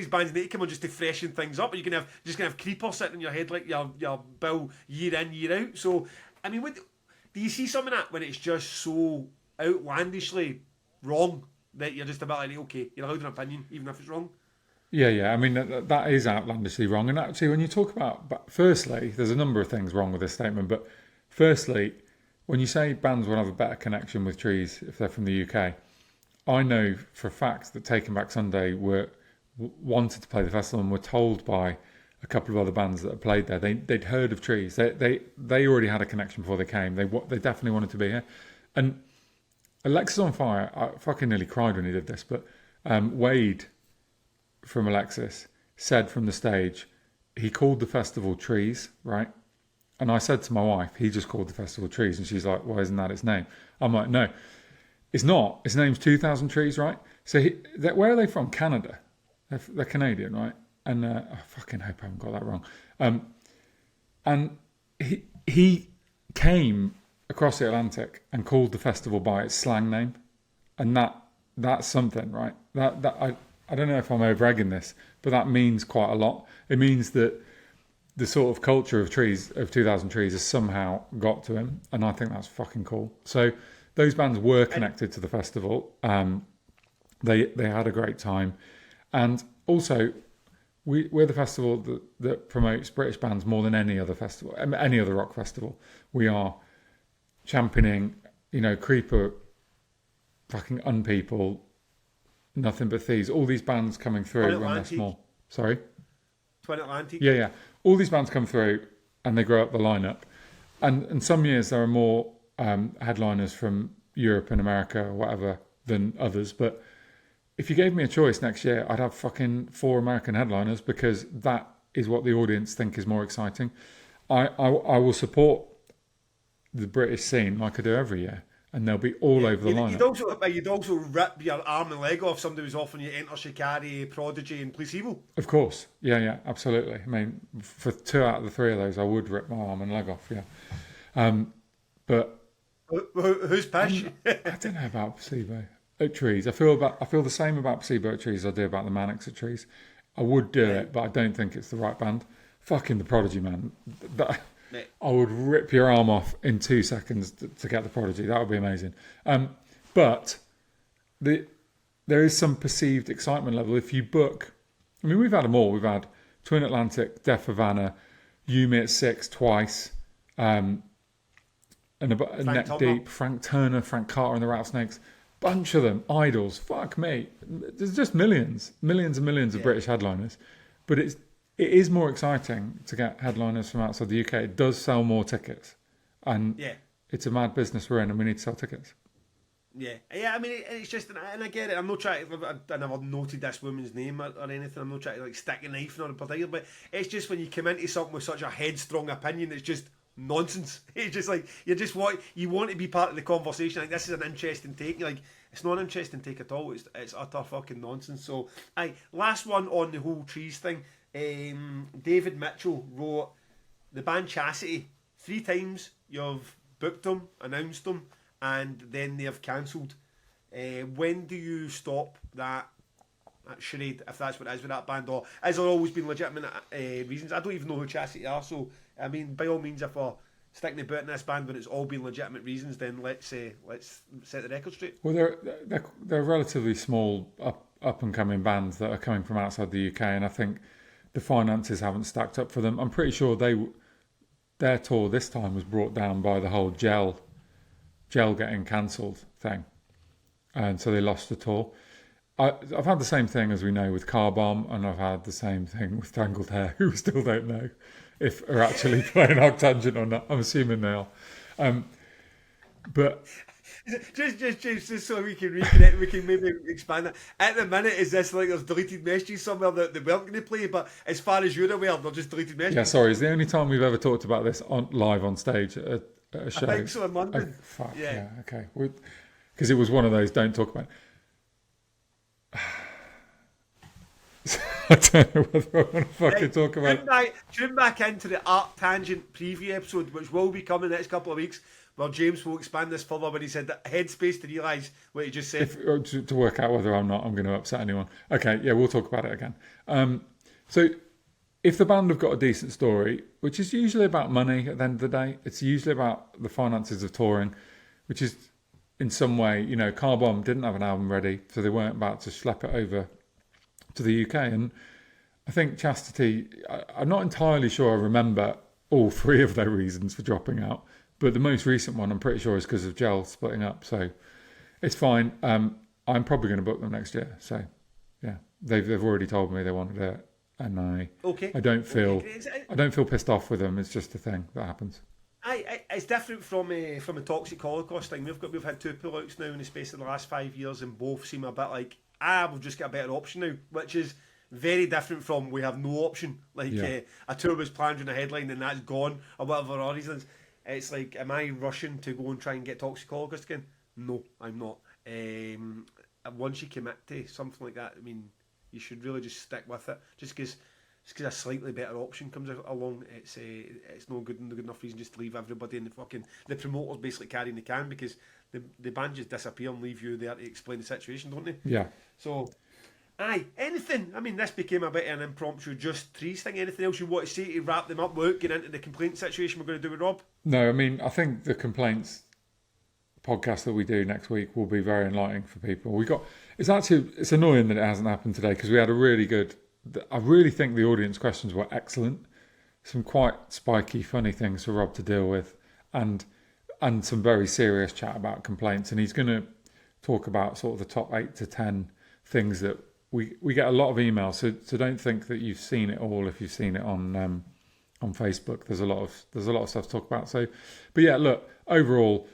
bands need to come on just to freshen things up. You can have Creeper sitting in your head like your bill year in year out. So I mean, do you see some of that when it's just so outlandishly wrong that you're just a bit like, okay, you're allowed an opinion, even if it's wrong. Yeah. I mean, that is outlandishly wrong. And actually, when you talk about, but firstly, there's a number of things wrong with this statement. But firstly, when you say bands will have a better connection with trees if they're from the UK, I know for a fact that Taking Back Sunday wanted to play the festival and were told by a couple of other bands that had played there. They'd heard of trees. They already had a connection before they came. They definitely wanted to be here. And Alexis on Fire, I fucking nearly cried when he did this, but Wade from Alexis said from the stage, he called the festival Trees, right? And I said to my wife, he just called the festival Trees. And she's like, why isn't that its name? I'm like, no, it's not. Its name's 2000 Trees, right? So where are they from? Canada. They're Canadian, right? And I fucking hope I haven't got that wrong. And he came across the Atlantic and called the festival by its slang name. And that's something, right? I don't know if I'm over-egging this, but that means quite a lot. It means that the sort of culture of trees, of 2000 Trees, has somehow got to him, and I think that's fucking cool. So those bands were connected to the festival. They had a great time, and also we're the festival that promotes British bands more than any other festival, any other rock festival. We are championing, Creeper, fucking Unpeople, Nothing But Thieves, all these bands coming through when they're small. Sorry? Twin Atlantic. Yeah. All these bands come through and they grow up the lineup. And some years there are more headliners from Europe and America or whatever than others. But if you gave me a choice next year, I'd have fucking 4 American headliners because that is what the audience think is more exciting. I will support the British scene like I do every year. And they'll be all over the lineup. You'd also rip your arm and leg off somebody who's offering you Enter Shikari, Prodigy and Police Evil. Of course. Yeah, absolutely. I mean, for 2 out of the 3 of those, I would rip my arm and leg off, yeah. But... Who's Pish? I don't know about Placebo at Trees. I feel the same about Placebo at Trees as I do about the Manics at Trees. I would do it, but I don't think it's the right band. Fucking the Prodigy, man. I would rip your arm off in 2 seconds to get the Prodigy. That would be amazing. But there is some perceived excitement level. If you book... I mean, we've had them all. We've had Twin Atlantic, Def Havana, Yumi at 6 twice, and Neck Deep, Frank Turner, Frank Carter and the Rattlesnakes. Bunch of them. Idols. Fuck me. There's just millions and millions of British headliners. But it is more exciting to get headliners from outside the UK. It does sell more tickets. And it's a mad business we're in and we need to sell tickets. Yeah. I mean, it's just, and I get it. I'm not trying to, I never noted this woman's name or anything. I'm not trying to stick a knife in her in particular, but it's just when you come into something with such a headstrong opinion, it's just nonsense. It's just like, you want to be part of the conversation. Like, this is an interesting take. You're like, it's not an interesting take at all. It's utter fucking nonsense. So, last one on the whole trees thing. David Mitchell wrote, the band Chasity, 3 times you've booked them, announced them, and then they have cancelled. When do you stop that charade, if that's what it is with that band, or has there always been legitimate reasons? I don't even know who Chasity are, so I mean, by all means, if we're sticking the boot in this band when it's all been legitimate reasons, then let's set the record straight. Well, they're relatively small up and coming bands that are coming from outside the UK, and I think the finances haven't stacked up for them. I'm pretty sure their tour this time was brought down by the whole gel getting cancelled thing, and so they lost the tour. I've had the same thing, as we know, with Car Bomb, and I've had the same thing with Tangled Hair, who we still don't know if are actually playing Arctangent or not. I'm assuming they are. But just so we can reconnect, we can maybe expand that. At the minute, is this like there's deleted messages somewhere that they weren't going to play, but as far as you're aware, they're just deleted messages? Yeah, sorry, it's the only time we've ever talked about this live on stage at a show. I think so in London. Oh, fuck, yeah, okay. Because it was one of those don't talk about it. I don't know whether I want to fucking talk about it. Tune back into the Arctangent preview episode, which will be coming the next couple of weeks, where James will expand this further when he said that headspace to realise what he just said. To work out whether I'm going to upset anyone. Okay, yeah, we'll talk about it again. So if the band have got a decent story, which is usually about money at the end of the day, it's usually about the finances of touring, which is in some way, you know, Car Bomb didn't have an album ready, so they weren't about to schlep it over to the UK. And I think Chasity, I'm not entirely sure I remember all three of their reasons for dropping out, but the most recent one I'm pretty sure is because of Gel splitting up. So it's fine. I'm probably going to book them next year. So yeah, they've already told me they wanted it, and I don't feel pissed off with them. It's just a thing that happens. It's different from a Toxic Holocaust thing. We've had two pullouts now in the space of the last 5 years, and both seem a bit like we've just got a better option now, which is very different from we have no option. Like a tour was planned in a headline and that's gone, or whatever our reasons. It's like, am I rushing to go and try and get Toxic Holocaust again? No, I'm not. Once you commit to something like that, I mean, you should really just stick with it. Just because a slightly better option comes along, it's no good enough reason just to leave everybody in the promoters basically carrying the can, because the band just disappear and leave you there to explain the situation, don't they? Yeah. So, anything. I mean, this became a bit of an impromptu just trees thing. Anything else you want to say to wrap them up without getting into the complaint situation we're going to do with Rob? No, I mean, I think the complaints podcast that we do next week will be very enlightening for people. It's annoying that it hasn't happened today, because we had a really good. I really think the audience questions were excellent. Some quite spiky, funny things for Rob to deal with, and some very serious chat about complaints. And he's going to talk about sort of the top 8 to 10 things that we get a lot of emails. So don't think that you've seen it all if you've seen it on Facebook. There's a lot of stuff to talk about. So, but yeah, look, overall,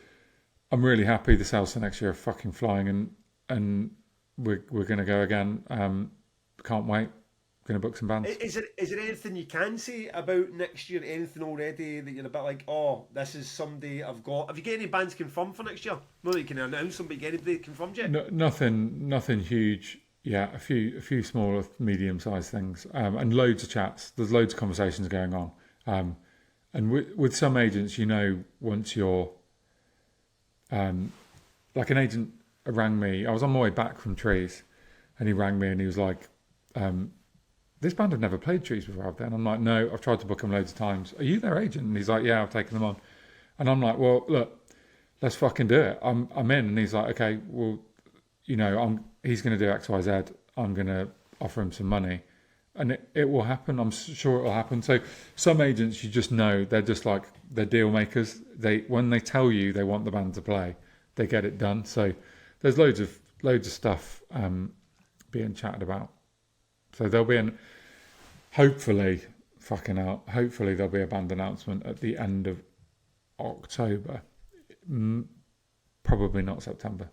I'm really happy. The sales for next year are fucking flying, and we're going to go again. Can't wait. Going to book some bands. Is there anything you can say about next year? Anything already that you're a bit like, oh, this is someday I've got? Have you got any bands confirmed for next year? Not that you can announce them, but you get anybody confirmed yet? No, nothing huge. Yeah, a few smaller, medium-sized things, and loads of chats. There's loads of conversations going on, and with some agents, you know, once you're, like an agent rang me. I was on my way back from Trees, and he rang me and he was like, this band have never played Trees before, have they? And I'm like, no, I've tried to book them loads of times. Are you their agent? And he's like, yeah, I've taken them on. And I'm like, well, look, let's fucking do it. I'm in. And he's like, okay, well, you know, he's going to do X, Y, Z. I'm going to offer him some money. And it will happen. I'm sure it will happen. So some agents, you just know, they're just like, they're deal makers. When they tell you they want the band to play, they get it done. So there's loads of stuff being chatted about. So there'll be hopefully there'll be a band announcement at the end of October. Probably not September.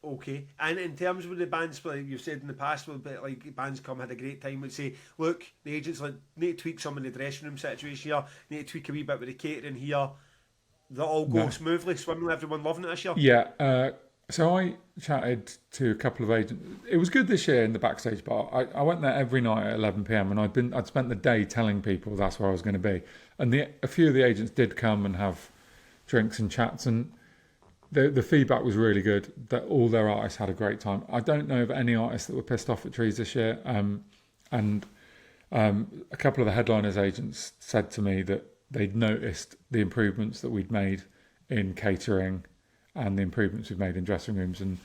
Okay, and in terms of the bands, like you've said in the past, like bands had a great time, would say, look, the agents like need to tweak some in the dressing room situation here, need to tweak a wee bit with the catering here. That all go smoothly, swimmingly, everyone loving it this year. Yeah, so I chatted to a couple of agents. It was good this year in the backstage bar. I went there every night at 11 p.m. and I'd spent the day telling people that's where I was going to be. And a few of the agents did come and have drinks and chats, and the feedback was really good. That all their artists had a great time. I don't know of any artists that were pissed off at Trees this year. And a couple of the headliners agents said to me that they'd noticed the improvements that we'd made in catering and the improvements we've made in dressing rooms and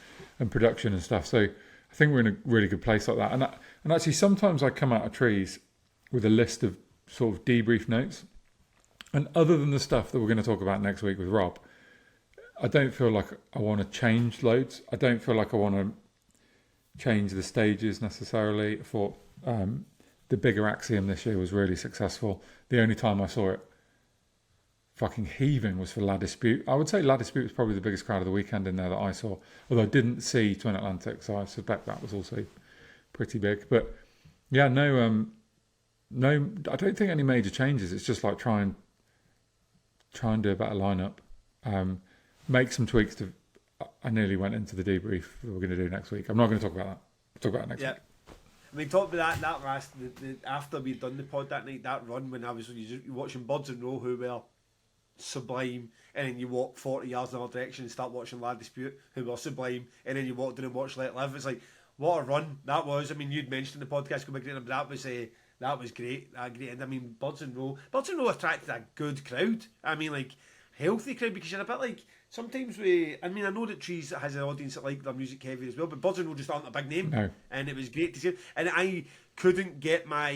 production and stuff. So I think we're in a really good place like that. And actually, sometimes I come out of Trees with a list of sort of debrief notes. And other than the stuff that we're going to talk about next week with Rob, I don't feel like I want to change loads. I don't feel like I want to change the stages necessarily. I thought the bigger Axiom this year was really successful. The only time I saw it fucking heaving was for La Dispute. I would say La Dispute was probably the biggest crowd of the weekend in there that I saw, although I didn't see Twin Atlantic, so I suspect that was also pretty big. But yeah, no, I don't think any major changes. It's just like try and do a better lineup, make some tweaks to. I nearly went into the debrief that we're going to do next week. I'm not going to talk about that. We'll talk about it next week. I mean, talk about that last after we'd done the pod that night, that run when I was watching Birds in Row, who were sublime, and then you walk 40 yards in the other direction and start watching La Dispute, who were sublime, and then you walk down and watch Letlive. It's like, what a run that was. I mean, you'd mentioned in the podcast, but that was great. Great. And I mean, Birds in Row attracted a good crowd. I mean, like, healthy crowd, because you're a bit like, sometimes I know that Trees has an audience that like their music heavy as well, but Birds and Row just aren't a big name. No. And it was great to see it. And I couldn't get my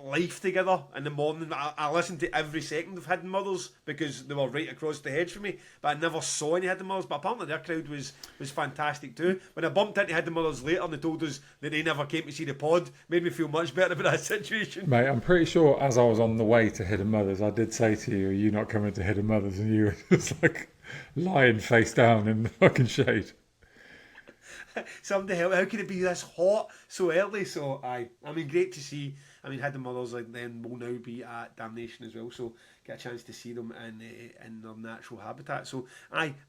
life together in the morning. I listened to every second of Hidden Mothers because they were right across the hedge for me, but I never saw any Hidden Mothers. But apparently their crowd was fantastic too. When I bumped into Hidden Mothers later and they told us that they never came to see the pod, made me feel much better about that situation. Mate, I'm pretty sure as I was on the way to Hidden Mothers, I did say to you, "Are you not coming to Hidden Mothers?" And you were just like lying face down in the fucking shade. Somebody help! How can it be this hot so early? So great to see. Hidden Mothers then will now be at Damnation as well, so get a chance to see them in their natural habitat. So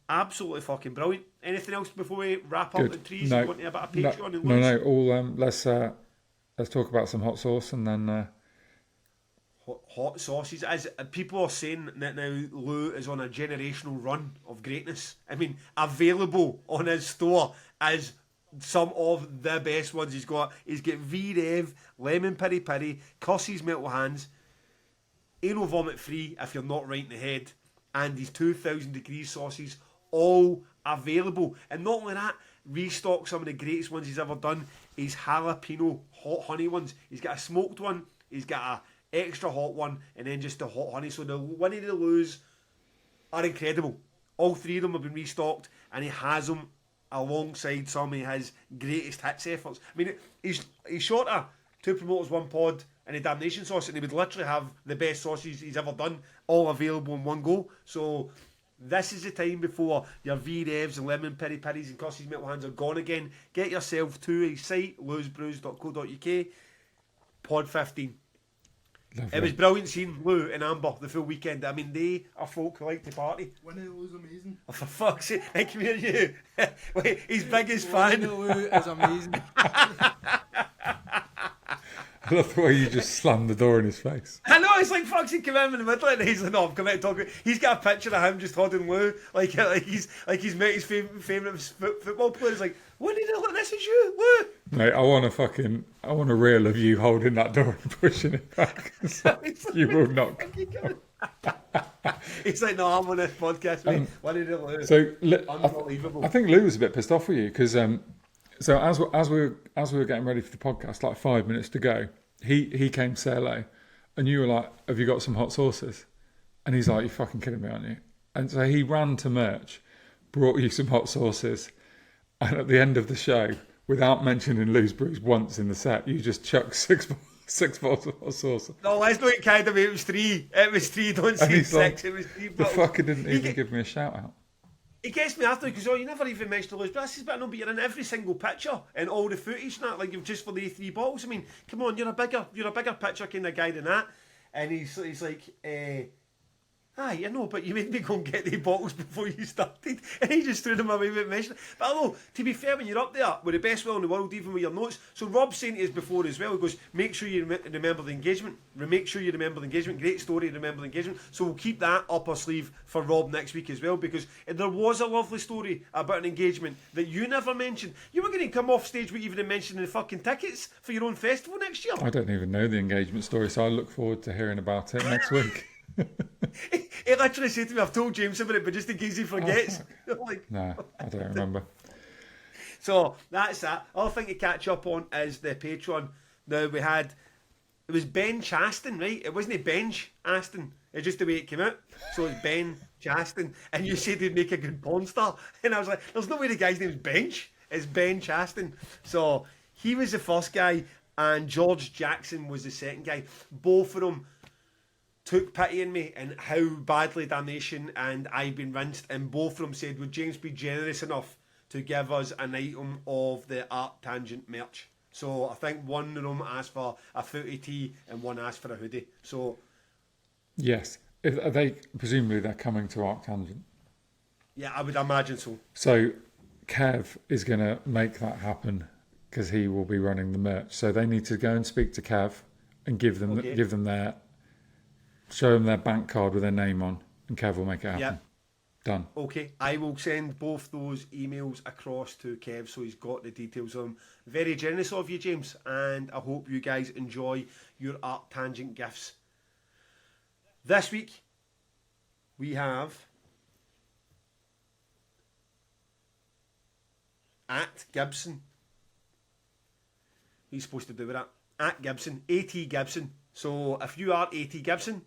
absolutely fucking brilliant. Anything else before we wrap up the Trees? No, You want to have a bit of Patreon? No. All let's talk about some hot sauce and then. Hot sauces. As people are saying that now, Lou is on a generational run of greatness. Available on his store as some of the best ones he's got. He's got V-Rev, Lemon Piri Piri, Cussie's Metal Hands, Anal Vomit Free if you're not right in the head, and his 2000 degrees sauces, all available. And not only that, restock some of the greatest ones he's ever done. His jalapeno hot honey ones. He's got a smoked one, he's got a extra hot one, and then just the hot honey. So the Winnie the Lou's are incredible. All three of them have been restocked, and he has them alongside some of his greatest hits efforts. He's short of 2 promoters, 1 pod, and a Damnation sauce, and he would literally have the best sauces he's ever done, all available in one go. So this is the time before your V-Revs and Lemon Piri Piris and Cussie's Metal Hands are gone again. Get yourself to his site, louisbrews.co.uk, pod 15. Lovely. It was brilliant seeing Lou and Amber the full weekend. They are folk who like to party. Winnie the Lou's amazing. Oh, for fuck's sake, I can hear you. Wait, his biggest fan. Winnie the Lou is amazing. I love the way you just slammed the door in his face. I know, it's like fuck's he came in the middle and he's like, no, I'm coming to talk. He's got a picture of him just holding Lou, like he's met his favourite football player. He's like, Winnie the Lou, this is you, Lou. Mate, I want a reel of you holding that door and pushing it back. You will not. He's like, no, I'm on this podcast, mate. Winnie the Lou. So unbelievable. I think Lou was a bit pissed off with you because so as we were getting ready for the podcast, like 5 minutes to go, he came to say hello, and you were like, "Have you got some hot sauces?" And he's like, "You're fucking kidding me, aren't you?" And so he ran to merch, brought you some hot sauces, and at the end of the show, without mentioning Lou's Brews once in the set, you just chucked six bottles of hot sauce. No, let's not get carried away. It was 3. It was 3. Don't say 6. Like, it was 3 the bottles. fucker didn't even give me a shout out. He gets me after because you never even mentioned Lou's, but this is, but I know, but you're in every single picture and all the footage and that, like you've just for the 3 bottles. Come on, you're a bigger picture kind of guy than that. And he's like, aye, I know, but you made me go and get the bottles before you started, and he just threw them away without mentioning it. But although, to be fair, when you're up there with the best will in the world, even with your notes, so Rob's saying to us before as well, he goes, make sure you remember the engagement. Make sure you remember the engagement. Great story, remember the engagement. So we'll keep that up our sleeve for Rob next week as well, because there was a lovely story about an engagement that you never mentioned. You were going to come off stage with even mentioning the fucking tickets for your own festival next year. I don't even know the engagement story, so I look forward to hearing about it next week. He literally said to me, I've told James about it, but just in case he forgets. No, I don't remember. So that's that. Other thing to catch up on is the Patreon. Now it was Ben Chaston, right? It wasn't Benj Aston. It's just the way it came out. So it's Ben Chaston. And you said he'd make a good porn star. And I was like, there's no way the guy's name's Benj. It's Ben Chaston. So he was the first guy and George Jackson was the second guy. Both of them took pity on me and how badly Damnation and I've been rinsed, and both of them said, would James be generous enough to give us an item of the Art Tangent merch? So I think one of them asked for a footy tee and one asked for a hoodie. So yes, presumably they're coming to Arc Tangent. Yeah, I would imagine so. So Kev is going to make that happen because he will be running the merch. So they need to go and speak to Kev and give them show them their bank card with their name on, and Kev will make it happen. Yep. Done. Okay, I will send both those emails across to Kev so he's got the details of them. Very generous of you, James, and I hope you guys enjoy your Art Tangent gifts. This week, we have at Gibson. What are you supposed to do with that? At Gibson, AT Gibson. So if you are AT Gibson,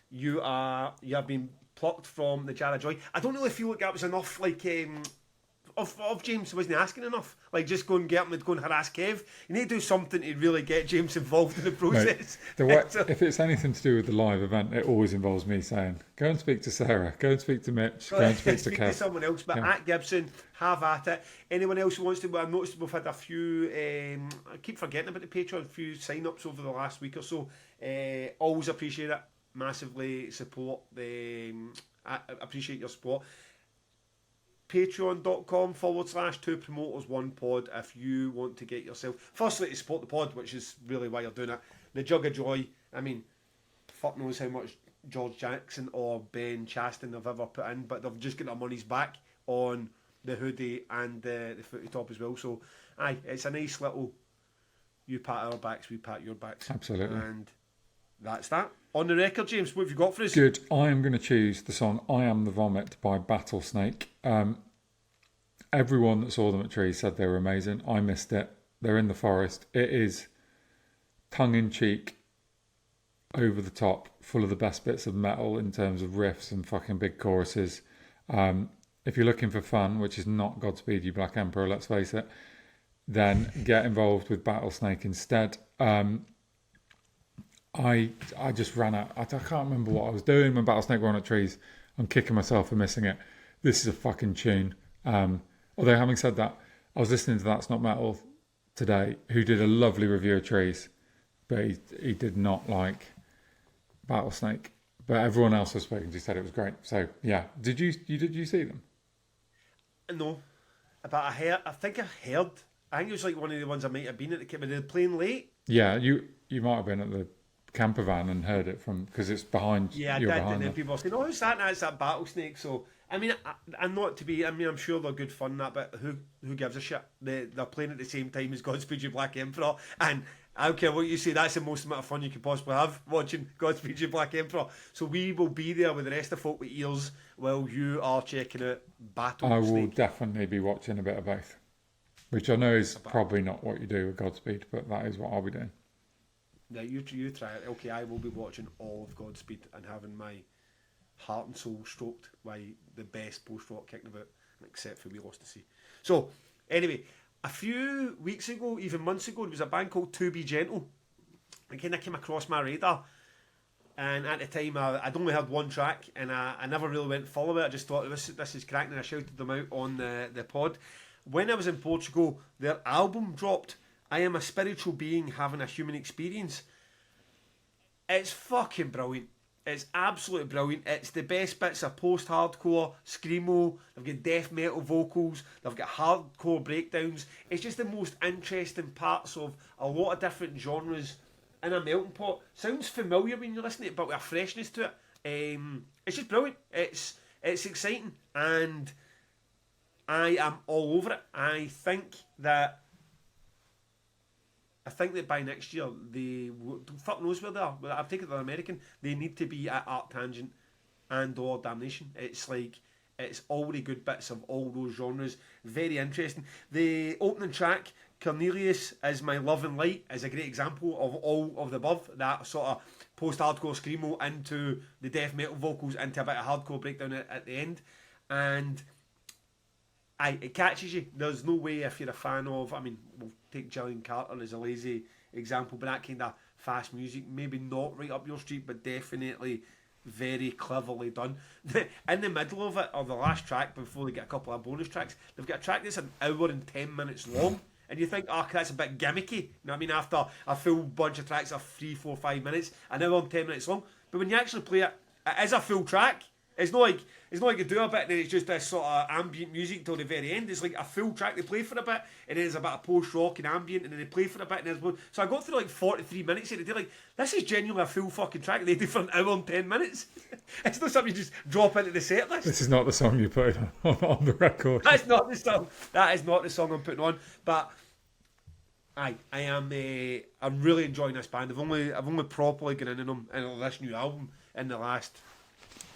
you have been plucked from the jar of joy. I don't really feel like that was enough. Like of James wasn't asking enough. Like just go and get him and go and harass Kev. You need to do something to really get James involved in the process. Mate, if it's anything to do with the live event, it always involves me saying, "Go and speak to Sarah. Go and speak to Mitch. Go and speak to Kev." To someone else. But at Gibson, have at it. Anyone else who wants to? I've noticed we've had a few. I keep forgetting about the Patreon. A few sign-ups over the last week or so. Always appreciate it. Massively support the. I appreciate your support. Patreon.com/2 promoters 1 pod if you want to get yourself firstly to support the pod, which is really why you're doing it. The Jug of Joy, I mean, fuck knows how much George Jackson or Ben Chaston have ever put in, but they've just got their money's back on the hoodie and the footy top as well. So aye, it's a nice little you pat our backs, we pat your backs. Absolutely. And that's that. On the record, James, what have you got for us? Good. I am going to choose the song I Am the Vomit by Battlesnake. Everyone that saw them at Trees said they were amazing. I missed it. They're in the forest. It is tongue-in-cheek, over the top, full of the best bits of metal in terms of riffs and fucking big choruses. If you're looking for fun, which is not Godspeed You Black Emperor, let's face it, then get involved with Battlesnake instead. I just ran out. I can't remember what I was doing when Battlesnake were on at Trees. I'm kicking myself for missing it. This is a fucking tune. Although having said that, I was listening to That's Not Metal today, who did a lovely review of Trees, but he did not like Battlesnake. But everyone else I've spoken to said it was great. So yeah, did you see them? No, but I think I heard. I think it was like one of the ones I might have been at. Were they playing late? Yeah, you might have been at the camper van and heard it from because it's behind. Yeah, I did. And then people were saying, "Oh, who's that?" And it's that Battlesnake. So I mean, I'm not to be. I mean, I'm sure they're good fun. That, but who gives a shit? They're playing at the same time as Godspeed You Black Emperor, and I don't care what you say. That's the most amount of fun you could possibly have watching Godspeed You Black Emperor. So we will be there with the rest of folk with ears while you are checking out Battlesnake. I will definitely be watching a bit of both, which I know is probably not what you do with Godspeed, but that is what I'll be doing. Yeah, you try it. Okay, I will be watching all of Godspeed and having my heart and soul stroked by the best post-rock kicking about, except for We Lost the Sea. So, anyway, a few weeks ago, even months ago, there was a band called To Be Gentle. It kind of came across my radar. And at the time, I'd only heard one track, and I never really went full of it. I just thought, this is cracking, and I shouted them out on the pod. When I was in Portugal, their album dropped, I Am a Spiritual Being Having a Human Experience. It's fucking brilliant. It's absolutely brilliant. It's the best bits of post-hardcore, screamo. They've got death metal vocals. They've got hardcore breakdowns. It's just the most interesting parts of a lot of different genres in a melting pot. Sounds familiar when you listen to it, but with a freshness to it. It's just brilliant. It's exciting, and I am all over it. I think that by next year, fuck knows where they are. But I've taken they're American. They need to be at Art Tangent and or Damnation. It's like, it's all the good bits of all those genres. Very interesting. The opening track, Cornelius Is My Love and Light, is a great example of all of the above. That sort of post-hardcore screamo into the death metal vocals into a bit of hardcore breakdown at the end. And it catches you. There's no way if you're a fan of, I mean, we'll take Gillian Carter as a lazy example, but that kind of fast music, maybe not right up your street, but definitely very cleverly done. In the middle of it, or the last track, before they get a couple of bonus tracks, they've got a track that's an hour and 10 minutes long, and you think, oh, that's a bit gimmicky. You know what I mean? After a full bunch of tracks of 3, 4, 5 minutes, an hour and 10 minutes long. But when you actually play it, it is a full track. It's not like you do a bit and then it's just this sort of ambient music till the very end. It's like a full track they play for a bit, and then there's a bit of post-rock and ambient, and then they play for a bit, and there's... So I got through like 43 minutes and they're like, this is genuinely a full fucking track they do for an hour and 10 minutes. It's not something you just drop into the set list. This is not the song you put on the record. That's not the song. That is not the song I'm putting on. But I'm really enjoying this band. I've only properly gone into them in this new album in the last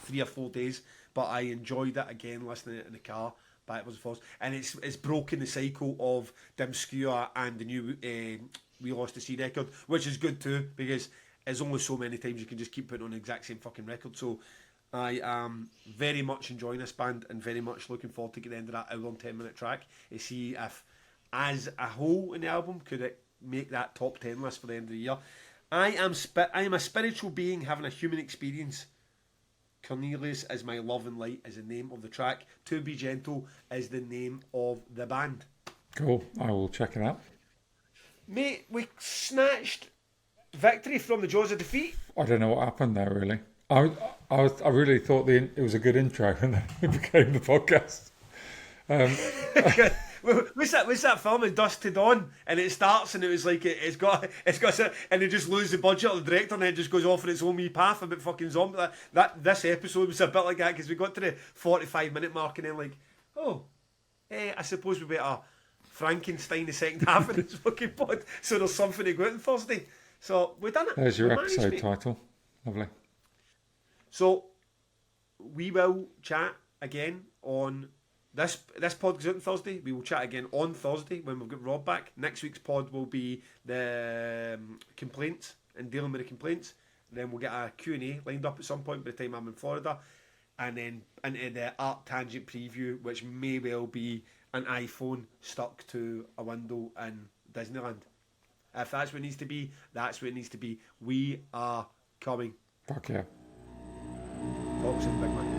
3 or 4 days, but I enjoyed it again listening to it in the car backwards and forwards, and it's broken the cycle of the obscure and the new We Lost the Sea record, which is good too, because there's only so many times you can just keep putting on the exact same fucking record. So I am very much enjoying this band and very much looking forward to get the end of that hour and 10-minute track to see if, as a whole in the album, could it make that top 10 list for the end of the year. I am a spiritual being having a human experience. Cornelius is my love and light is the name of the track. To Be Gentle is the name of the band. Cool. I will check it out. Mate, we snatched victory from the jaws of defeat. I don't know what happened there, really. I really thought it was a good intro, and then it became the podcast. What's that film in Dusk to Dawn? And it starts and it was like it's got and they just lose the budget of the director and it just goes off on its own wee path about fucking zombie. That this episode was a bit like that because we got to the 45-minute mark and then like, I suppose we better Frankenstein the second half of this fucking pod so there's something to go out on Thursday. So we've done it. There's your We managed, episode mate. title. Lovely. So we will chat again on this pod goes out on Thursday. We will chat again on Thursday when we've got Rob back. Next week's pod will be the complaints and dealing with the complaints. And then we'll get a Q&A lined up at some point by the time I'm in Florida. And then into the Art Tangent preview, which may well be an iPhone stuck to a window in Disneyland. If that's what it needs to be, that's what it needs to be. We are coming. Fuck yeah. Talk soon, big man.